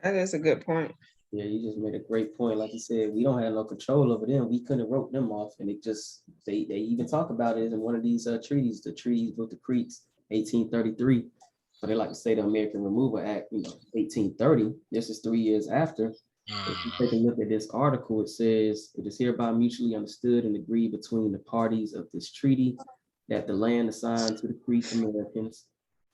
That is a good point. Yeah, you just made a great point. Like you said, we don't have no control over them. We couldn't have wrote them off, and it just they even talk about it in one of these treaties, the treaties with the Creeks, 1833. So they like to say the American Removal Act, 1830. This is 3 years after. If you take a look at this article, it says it is hereby mutually understood and agreed between the parties of this treaty that the land assigned to the Creek Americans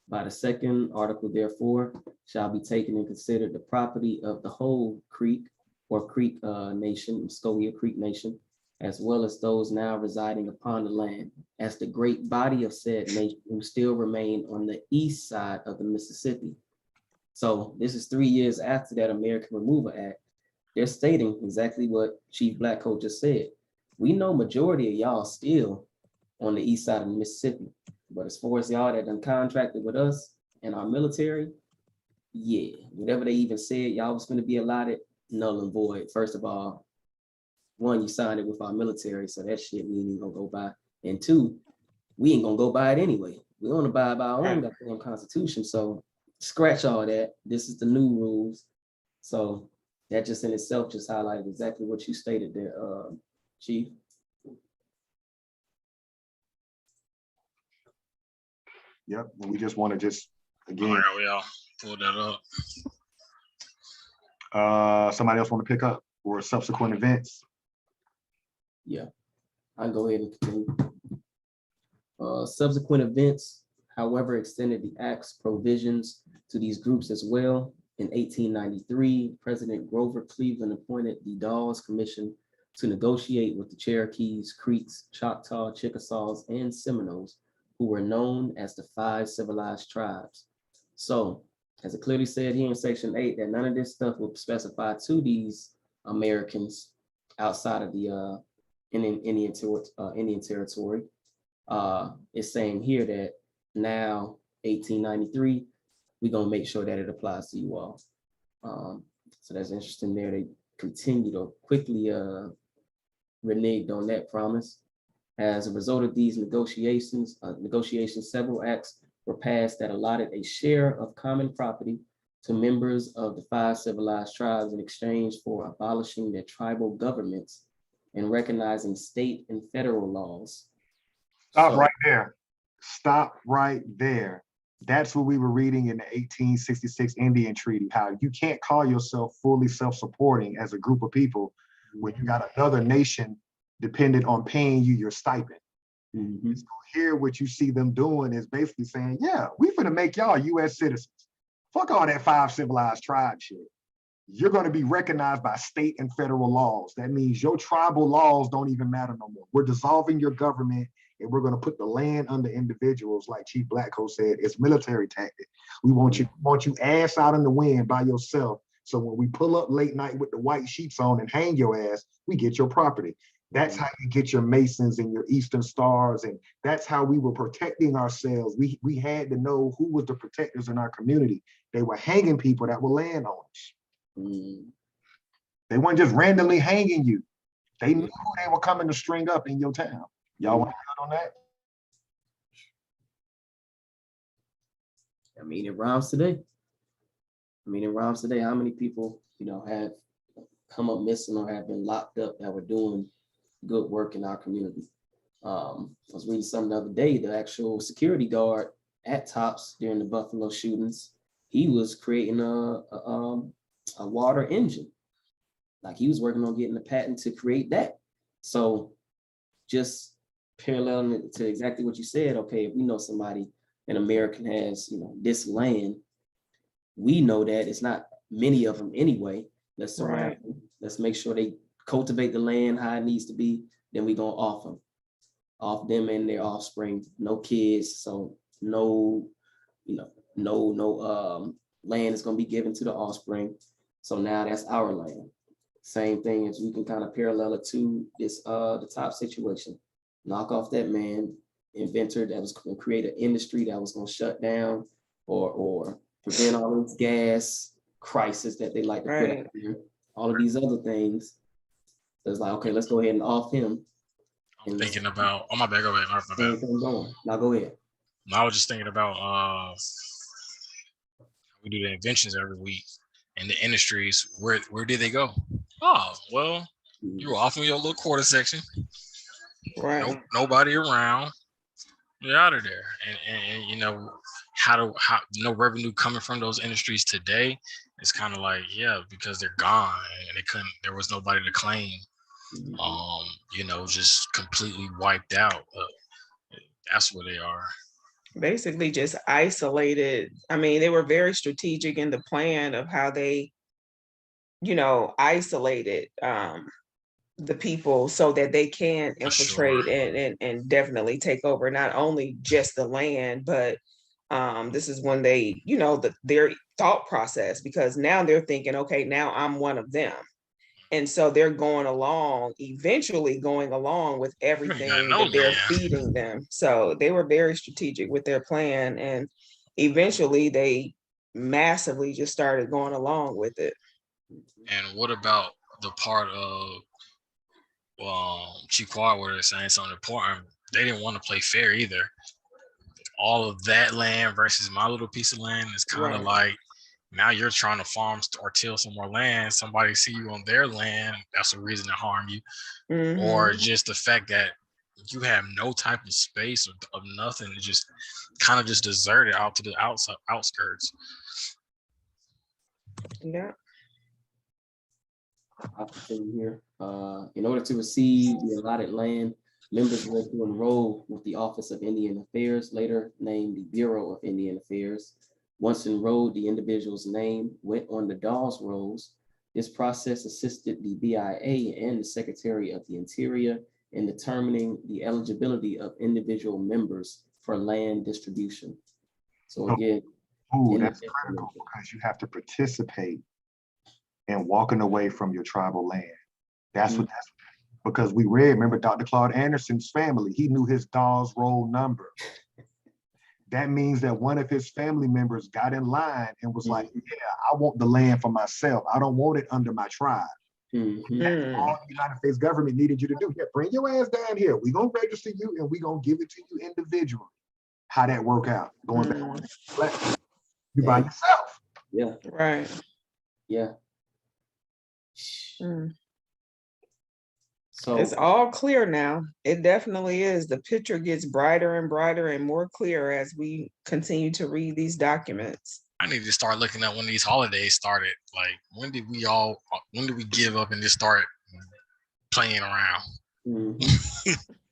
by the second article, therefore, shall be taken and considered the property of the whole Creek or Creek Nation, Muscogee Creek Nation, as well as those now residing upon the land, as the great body of said nation who still remain on the east side of the Mississippi. So this is 3 years after that American Removal Act. They're stating exactly what Chief Blackcoat just said. We know majority of y'all still on the east side of the Mississippi, but as far as y'all that done contracted with us and our military, yeah, whatever they even said y'all was going to be allotted, null and void. First of all, one, you signed it with our military, so that shit we ain't even gonna go by. And two, we ain't gonna go by it anyway. We want to abide by our own goddamn constitution. So scratch all that. This is the new rules. So that just in itself just highlighted exactly what you stated there, Chief. Yep, and we just want to just, again, All right, we all pull that up. somebody else want to pick up or subsequent events? Yeah, I'll go ahead and continue. Subsequent events, however, extended the Act's provisions to these groups as well. In 1893, President Grover Cleveland appointed the Dawes Commission to negotiate with the Cherokees, Creeks, Choctaw, Chickasaws, and Seminoles, who were known as the 5 civilized tribes. So, as it clearly said here in Section 8, that none of this stuff will specify to these Americans outside of the Indian territory. It's saying here that now, 1893, we're gonna make sure that it applies to you all. So that's interesting there. They continue to quickly reneged on that promise. As a result of these negotiations, several acts were passed that allotted a share of common property to members of the 5 civilized tribes in exchange for abolishing their tribal governments and recognizing state and federal laws. Stop right there. Stop right there. That's what we were reading in the 1866 Indian Treaty, how you can't call yourself fully self-supporting as a group of people when you got another nation dependent on paying you your stipend. Mm-hmm. So here, what you see them doing is basically saying, yeah, we finna make y'all US citizens. Fuck all that 5 civilized tribe shit. You're gonna be recognized by state and federal laws. That means your tribal laws don't even matter no more. We're dissolving your government and we're gonna put the land under individuals, like Chief Blackcoat said. It's military tactic. We want you ass out in the wind by yourself. So when we pull up late night with the white sheets on and hang your ass, we get your property. That's how you get your Masons and your Eastern Stars. And that's how we were protecting ourselves. We had to know who was the protectors in our community. They were hanging people that were landowners. They weren't just randomly hanging you. They knew who they were coming to string up in your town. Y'all want to build on that? I mean, it rhymes today. How many people, have come up missing or have been locked up that were doing good work in our community? I was reading something the other day, the actual security guard at Tops during the Buffalo shootings, he was creating a water engine. Like he was working on getting a patent to create that. So just paralleling to exactly what you said, okay, if we know somebody, an American has, this land, we know that it's not many of them anyway. Let's surround them. Let's make sure they cultivate the land how it needs to be. Then we're gonna off them and their offspring. No kids, so no land is gonna be given to the offspring. So now that's our land. Same thing as we can kind of parallel it to this the top situation. Knock off that man, inventor that was going to create an industry that was going to shut down or prevent all this gas crisis that they like to put out there. All of these other things. So it's like, okay, let's go ahead and off him. I'm thinking about, oh my bad, go ahead. Now go ahead. I was just thinking about we do the inventions every week and the industries, where did they go? Oh, well, you were off in your little quarter section. Right. Nobody around. You're out of there. And how no revenue coming from those industries today, it's kind of like, yeah, because they're gone and there was nobody to claim. Just completely wiped out. That's where they are. Basically just isolated. I mean, they were very strategic in the plan of how they, isolated the people so that they can infiltrate and definitely take over not only just the land, but This is when they, you know, their thought process, because now they're thinking, okay, now I'm one of them. And so they're eventually going along with everything no that they're land. feeding them. So they were very strategic with their plan, and eventually they massively just started going along with it. And what about the part of Choctaw where they're saying something important? They didn't want to play fair either. All of that land versus my little piece of land is kind of Right. like, now you're trying to farm or till some more land. Somebody see you on their land, that's a reason to harm you. Or Mhm. just the fact that you have no type of space of nothing, just kind of just deserted out to the outskirts. Yeah. I'll continue here. In order to receive the allotted land, members were to enroll with the Office of Indian Affairs, later named the Bureau of Indian Affairs. Once enrolled, the individual's name went on the Dawes rolls. This process assisted the BIA and the Secretary of the Interior in determining the eligibility of individual members for land distribution. So again, Oh, that's critical because you have to participate in walking away from your tribal land. That's what that's because we read, remember Dr. Claude Anderson's family, he knew his Dawes roll number. That means that one of his family members got in line and was like, yeah, I want the land for myself. I don't want it under my tribe. That's all the United States government needed you to do. Yeah, bring your ass down here. We're going to register you and we're going to give it to you individually. How that work out? Going back, you by yourself. Yeah. Right. Yeah. So it's all clear now. It definitely is. The picture gets brighter and brighter and more clear as we continue to read these documents. I need to start looking at when these holidays started. Like, when did we give up and just start playing around?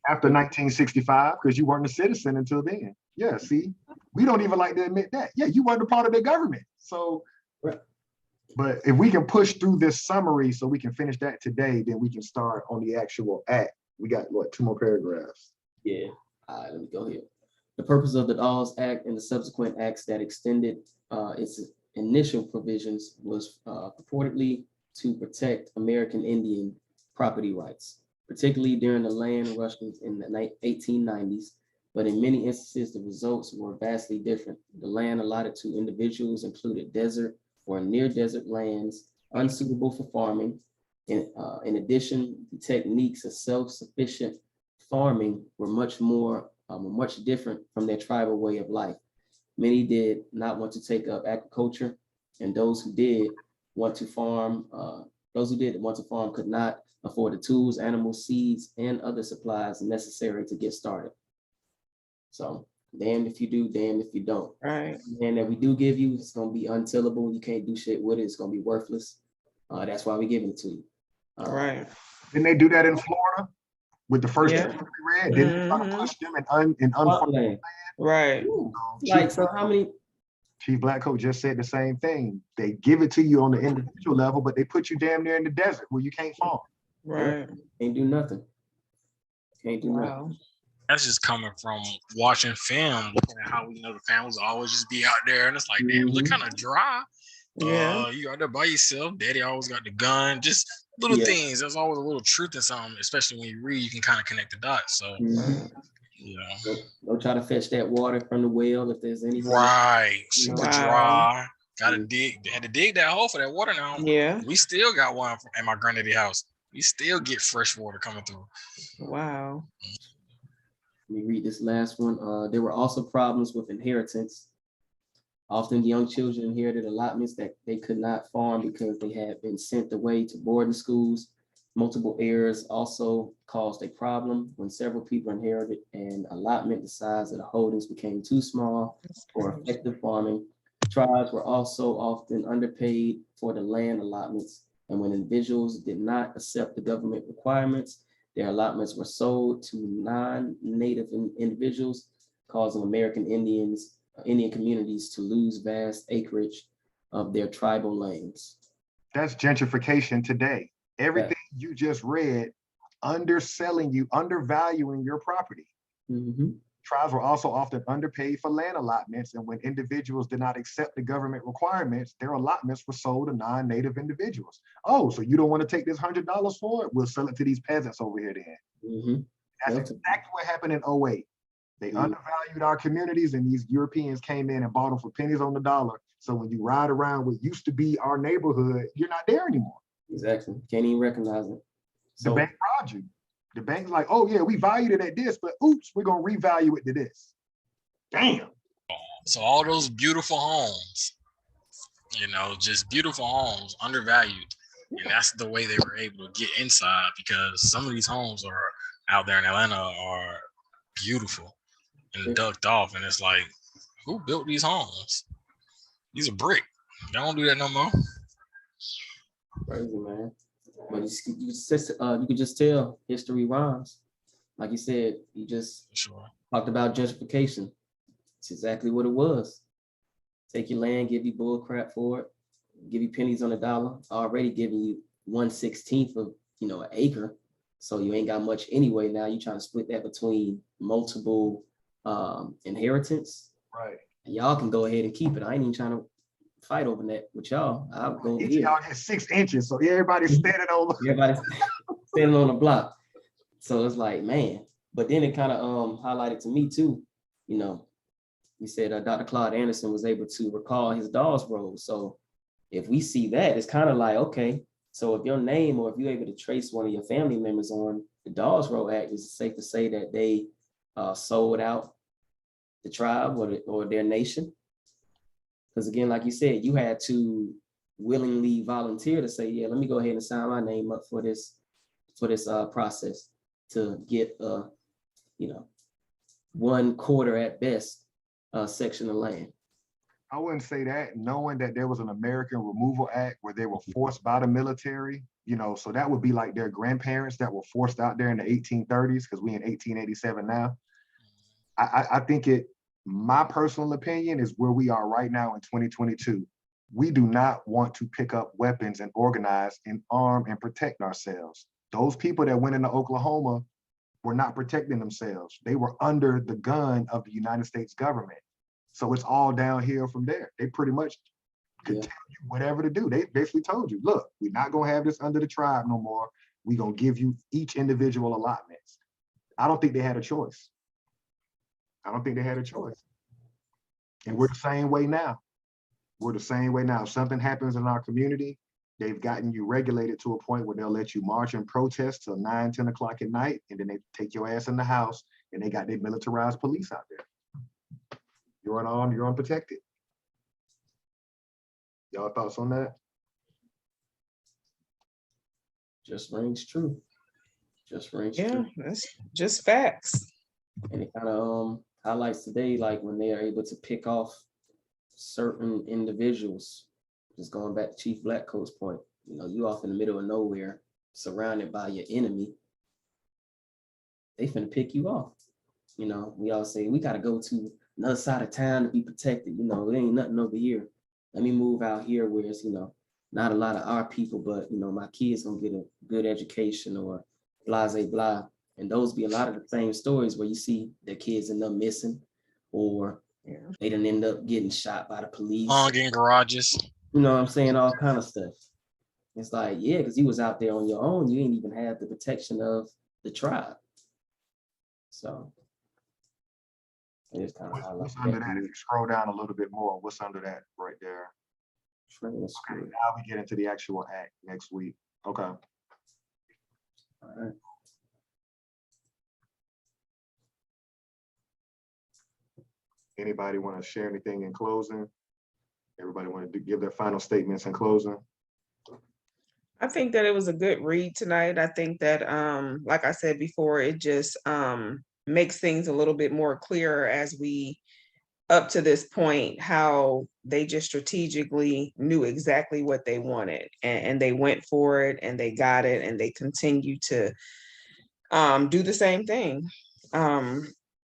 After 1965, because you weren't a citizen until then. Yeah, see, we don't even like to admit that. Yeah, you weren't a part of the government. So, but if we can push through this summary so we can finish that today, then we can start on the actual act. We got, what, 2 more paragraphs? Yeah, all right, let me go here. The purpose of the Dawes Act and the subsequent acts that extended its initial provisions was purportedly to protect American Indian property rights, particularly during the land rushes in the 1890s. But in many instances, the results were vastly different. The land allotted to individuals included desert or near desert lands unsuitable for farming. In addition, the techniques of self-sufficient farming were much different from their tribal way of life. Many did not want to take up agriculture, and those who did want to farm could not afford the tools, animals, seeds, and other supplies necessary to get started. So damned if you do, damned if you don't. Right. And that we do give you, it's gonna be untillable. You can't do shit with it. It's gonna be worthless. That's why we're giving it to you. Right. Didn't they do that in Florida with the first chapter we read? Didn't they try to push them in unfarmed land? Right. Like, so how many? Chief Blackcoat just said the same thing. They give it to you on the individual level, but they put you damn near in the desert where you can't farm. Right. Can't do nothing. Can't do nothing. That's just coming from watching film, looking at how we know the families always just be out there, and it's like, damn, look kind of dry. Yeah. You out there by yourself. Daddy always got the gun. Just little things. There's always a little truth in something, especially when you read. You can kind of connect the dots. So, Don't try to fetch that water from the well if there's anything. Right, super dry. Gotta dig. They had to dig that hole for that water now. Yeah. We still got one at my granddaddy house. We still get fresh water coming through. Wow. Let me read this last one. There were also problems with inheritance. Often young children inherited allotments that they could not farm because they had been sent away to boarding schools. Multiple heirs also caused a problem. When several people inherited an allotment, the size of the holdings became too small for effective farming. Tribes were also often underpaid for the land allotments. And when individuals did not accept the government requirements, their allotments were sold to non-native individuals, causing American Indian communities to lose vast acreage of their tribal lands. That's gentrification today. Everything you just read, underselling you, undervaluing your property. Tribes were also often underpaid for land allotments, and when individuals did not accept the government requirements, their allotments were sold to non-native individuals. Oh, so you don't want to take this $100 for it? We'll sell it to these peasants over here then. Mm-hmm. That's Yep. exactly what happened in 08. They undervalued our communities, and these Europeans came in and bought them for pennies on the dollar. So when you ride around what used to be our neighborhood, you're not there anymore. Exactly. Can't even recognize it. The bank robbed you. The bank's like, oh yeah, we valued it at this, but oops, we're gonna revalue it to this. Damn. So all those beautiful homes, you know, just beautiful homes, undervalued. And that's the way they were able to get inside, because some of these homes are out there in Atlanta are beautiful and ducked off. And it's like, who built these homes? These are brick. They don't do that no more. Crazy, man. But you could just tell history rhymes. Like you said, you just Sure. talked about gentrification. It's exactly what it was. Take your land, give you bull crap for it, give you pennies on the dollar, already giving you 1/16 of, you know, an acre. So you ain't got much anyway. Now you're trying to split that between multiple inheritance. Right. And y'all can go ahead and keep it. I ain't even trying to fight over that with y'all. I'll go over Each here. y'all get 6 inches, so everybody's standing on. Everybody's standing on the block. So it's like, man. But then it kind of highlighted to me too, you know, he said Dr. Claude Anderson was able to recall his Dawes role. So if we see that, it's kind of like, okay, so if your name, or if you're able to trace one of your family members on the Dawes Act, is it safe to say that they sold out the tribe or their nation? Because again, like you said, you had to willingly volunteer to say, yeah, let me go ahead and sign my name up for this process to get you know, 1/4 at best section of land. I wouldn't say that, knowing that there was an American Removal Act where they were forced by the military, you know, so that would be like their grandparents that were forced out there in the 1830s, because we in 1887 now. I think my personal opinion is where we are right now in 2022. We do not want to pick up weapons and organize and arm and protect ourselves. Those people that went into Oklahoma were not protecting themselves. They were under the gun of the United States government. So it's all downhill from there. They pretty much could tell you whatever to do. They basically told you, look, we're not gonna have this under the tribe no more. We're gonna give you each individual allotments. I don't think they had a choice. And we're the same way now. If something happens in our community, they've gotten you regulated to a point where they'll let you march and protest till 9, 10 o'clock at night, and then they take your ass in the house, and they got their militarized police out there. You're unarmed, you're unprotected. Y'all thoughts on that? Just rings true. Yeah, that's just facts. And it kind of highlights today, like when they are able to pick off certain individuals. Just going back to Chief Blackcoat's point, you know, you off in the middle of nowhere, surrounded by your enemy. They finna pick you off. You know, we all say we gotta go to another side of town to be protected. You know, there ain't nothing over here. Let me move out here where it's, you know, not a lot of our people, but you know, my kids gonna get a good education, or blah, blah, blah. And those be a lot of the same stories where you see their kids end up missing, or they didn't end up getting shot by the police. Hung in garages. You know what I'm saying? All kind of stuff. It's like, yeah, because you was out there on your own. You ain't even had the protection of the tribe. So it's kind of What's under that? If you scroll down a little bit more, what's under that right there? Okay, now we get into the actual act next week. Okay. All right. Anybody want to share anything in closing? Everybody want to give their final statements in closing? I think that it was a good read tonight. I think that, like I said before, it just makes things a little bit more clearer as we, up to this point, how they just strategically knew exactly what they wanted, and they went for it, and they got it, and they continue to do the same thing.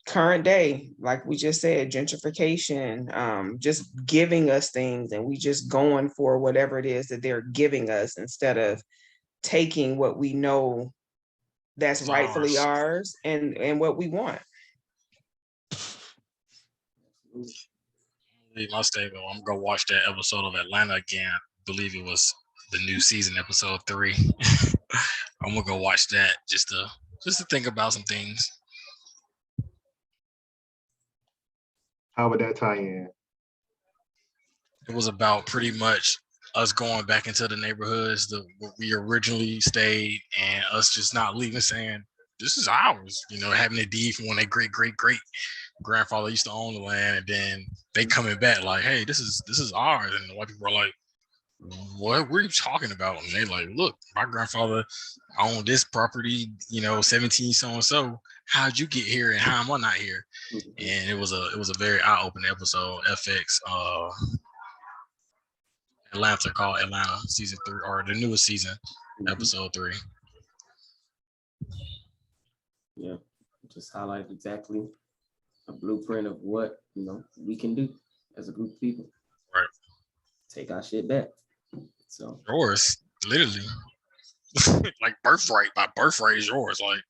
Current day, like we just said, gentrification, just giving us things, and we just going for whatever it is that they're giving us, instead of taking what we know that's rightfully ours and what we want. Leave my stable. I'm gonna watch that episode of Atlanta again. I believe it was the new season, episode 3. I'm gonna go watch that just to think about some things. How would that tie in? It was about pretty much us going back into the neighborhoods where we originally stayed, and us just not leaving, saying this is ours. You know, having a deed from when they great grandfather used to own the land, and then they coming back like, hey, this is ours, and the white people are like, what were you talking about? And they like, look, my grandfather owned this property, 17 so and so. How'd you get here, and how am I not here? And it was a very eye-opening episode. FX Atlanta, called Atlanta season 3, or the newest season, episode 3. Yeah, just highlight exactly a blueprint of what we can do as a group of people. Right. Take our shit back. So yours, literally, like birthright. My birthright is yours. Like,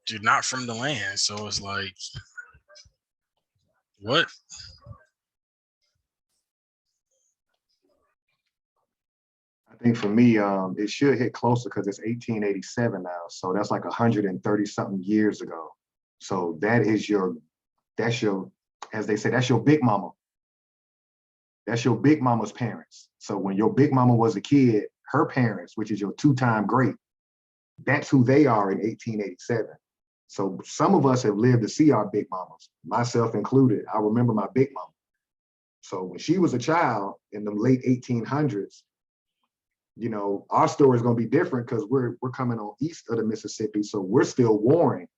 you're not from the land, so it's like, what? I think for me, it should hit closer because it's 1887 now. So that's like 130 something years ago. So that's your, as they say, that's your big mama. That's your big mama's parents. So when your big mama was a kid, her parents, which is your 2-time great, that's who they are in 1887. So some of us have lived to see our big mamas, myself included. I remember my big mama. So when she was a child in the late 1800s, our story is going to be different because we're coming on east of the Mississippi, so we're still warring.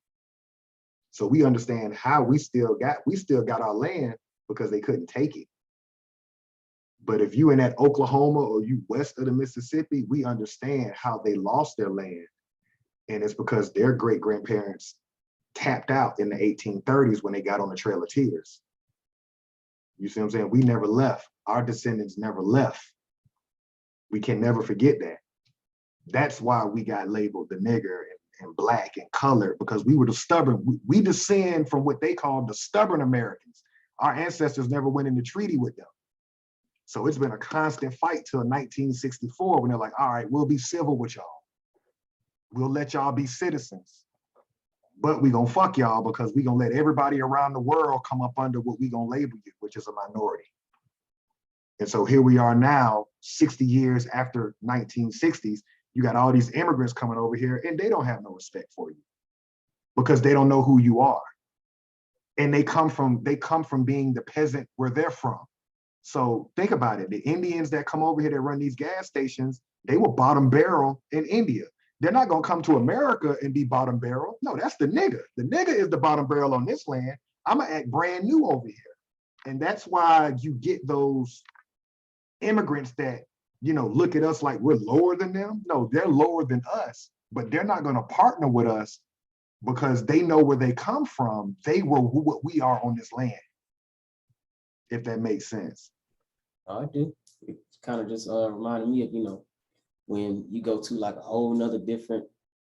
So we understand how we still got our land because they couldn't take it. But if you in that Oklahoma or you west of the Mississippi, we understand how they lost their land. And it's because their great-grandparents tapped out in the 1830s when they got on the Trail of Tears. You see what I'm saying? We never left. Our descendants never left. We can never forget that. That's why we got labeled the nigger and black and colored, because we were the stubborn. We descend from what they called the stubborn Americans. Our ancestors never went into treaty with them. So it's been a constant fight till 1964 when they're like, all right, we'll be civil with y'all. We'll let y'all be citizens. But we gonna fuck y'all because we gonna let everybody around the world come up under what we gonna label you, which is a minority. And so here we are now, 60 years after 1960s, you got all these immigrants coming over here and they don't have no respect for you because they don't know who you are. And they come from being the peasant where they're from. So think about it. The Indians that come over here that run these gas stations, they were bottom barrel in India. They're not gonna come to America and be bottom barrel. No, that's the nigger. The nigger is the bottom barrel on this land. I'm gonna act brand new over here. And that's why you get those immigrants that, look at us like we're lower than them. No, they're lower than us, but they're not gonna partner with us because they know where they come from. They were what we are on this land, if that makes sense. I do. It kind of just reminded me of, when you go to like a whole nother different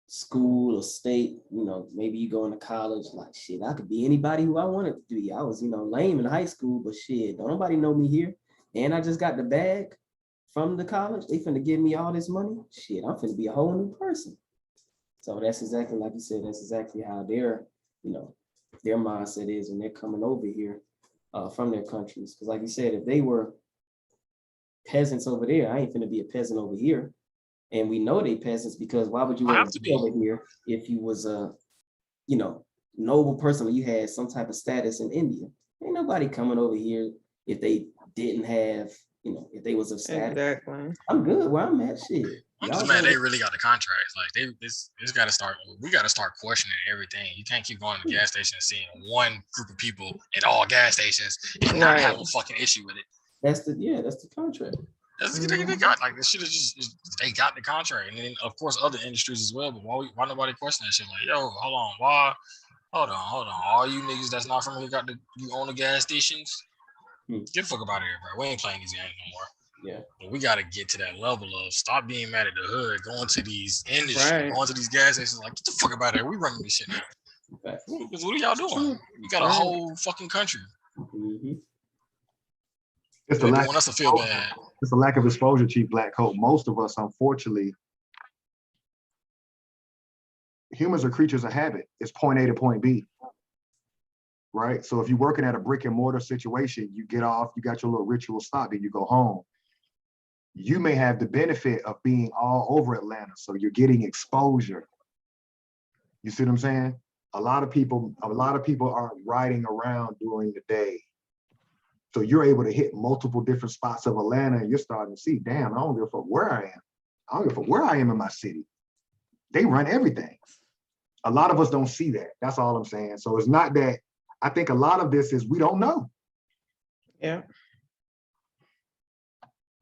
school or state, maybe you go into college, like shit, I could be anybody who I wanted to be. I was, lame in high school, but shit, don't nobody know me here. And I just got the bag from the college. They finna give me all this money. Shit, I'm finna be a whole new person. So that's exactly, like you said, that's exactly how their mindset is when they're coming over here from their countries. Because like you said, if they were peasants over there, I ain't finna be a peasant over here. And we know they peasants because why would you want to be over here if you was a, noble person or you had some type of status in India? Ain't nobody coming over here if they didn't have, if they was of status. Exactly. I'm good where I'm at. Shit. I'm just mad they really got the contracts. Like we got to start questioning everything. You can't keep going to the gas station and seeing one group of people at all gas stations and not have a fucking issue with it. That's the contract. They got like this shit is just they got the contract, and then of course other industries as well. But why nobody question that shit? Like, yo, hold on, hold on, all you niggas that's not from here you own the gas stations. Get the fuck about here, bro. We ain't playing these games no more. Yeah, but we got to get to that level of stop being mad at the hood, going to these industries, going to these gas stations. Like, get the fuck about here. We running this shit now. Facts. What are y'all doing? We got a Right. whole fucking country. Mhm. It's They the want lack. us to feel bad. It's a lack of exposure, Chief Black Coat. Most of us, unfortunately, humans are creatures of habit. It's point A to point B, right? So if you're working at a brick and mortar situation, you get off, you got your little ritual stop, and you go home. You may have the benefit of being all over Atlanta, so you're getting exposure. You see what I'm saying? A lot of people aren't riding around during the day. So you're able to hit multiple different spots of Atlanta, and you're starting to see, damn, I don't give a fuck where I am. I don't give a fuck where I am in my city. They run everything. A lot of us don't see that. That's all I'm saying. So it's not that, I think a lot of this is we don't know. Yeah.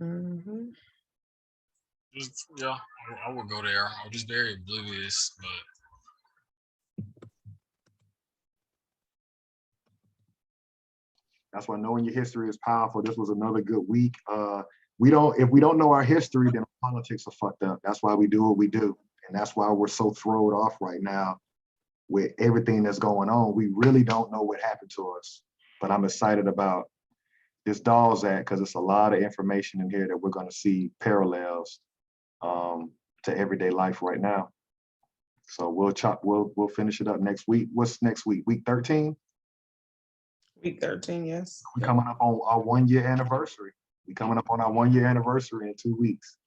Mhm. Just, yeah, I would go there. I'm just very oblivious, but That's why knowing your history is powerful. This was another good week. If we don't know our history, then politics are fucked up. That's why we do what we do. And that's why we're so thrown off right now with everything that's going on. We really don't know what happened to us. But I'm excited about this Dawes Act because it's a lot of information in here that we're going to see parallels to everyday life right now. So we'll finish it up next week. What's next week? Week 13? Week 13, yes. We're coming up on our 1 year anniversary. We're coming up on our 1 year anniversary in 2 weeks.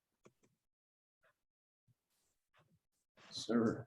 Sure.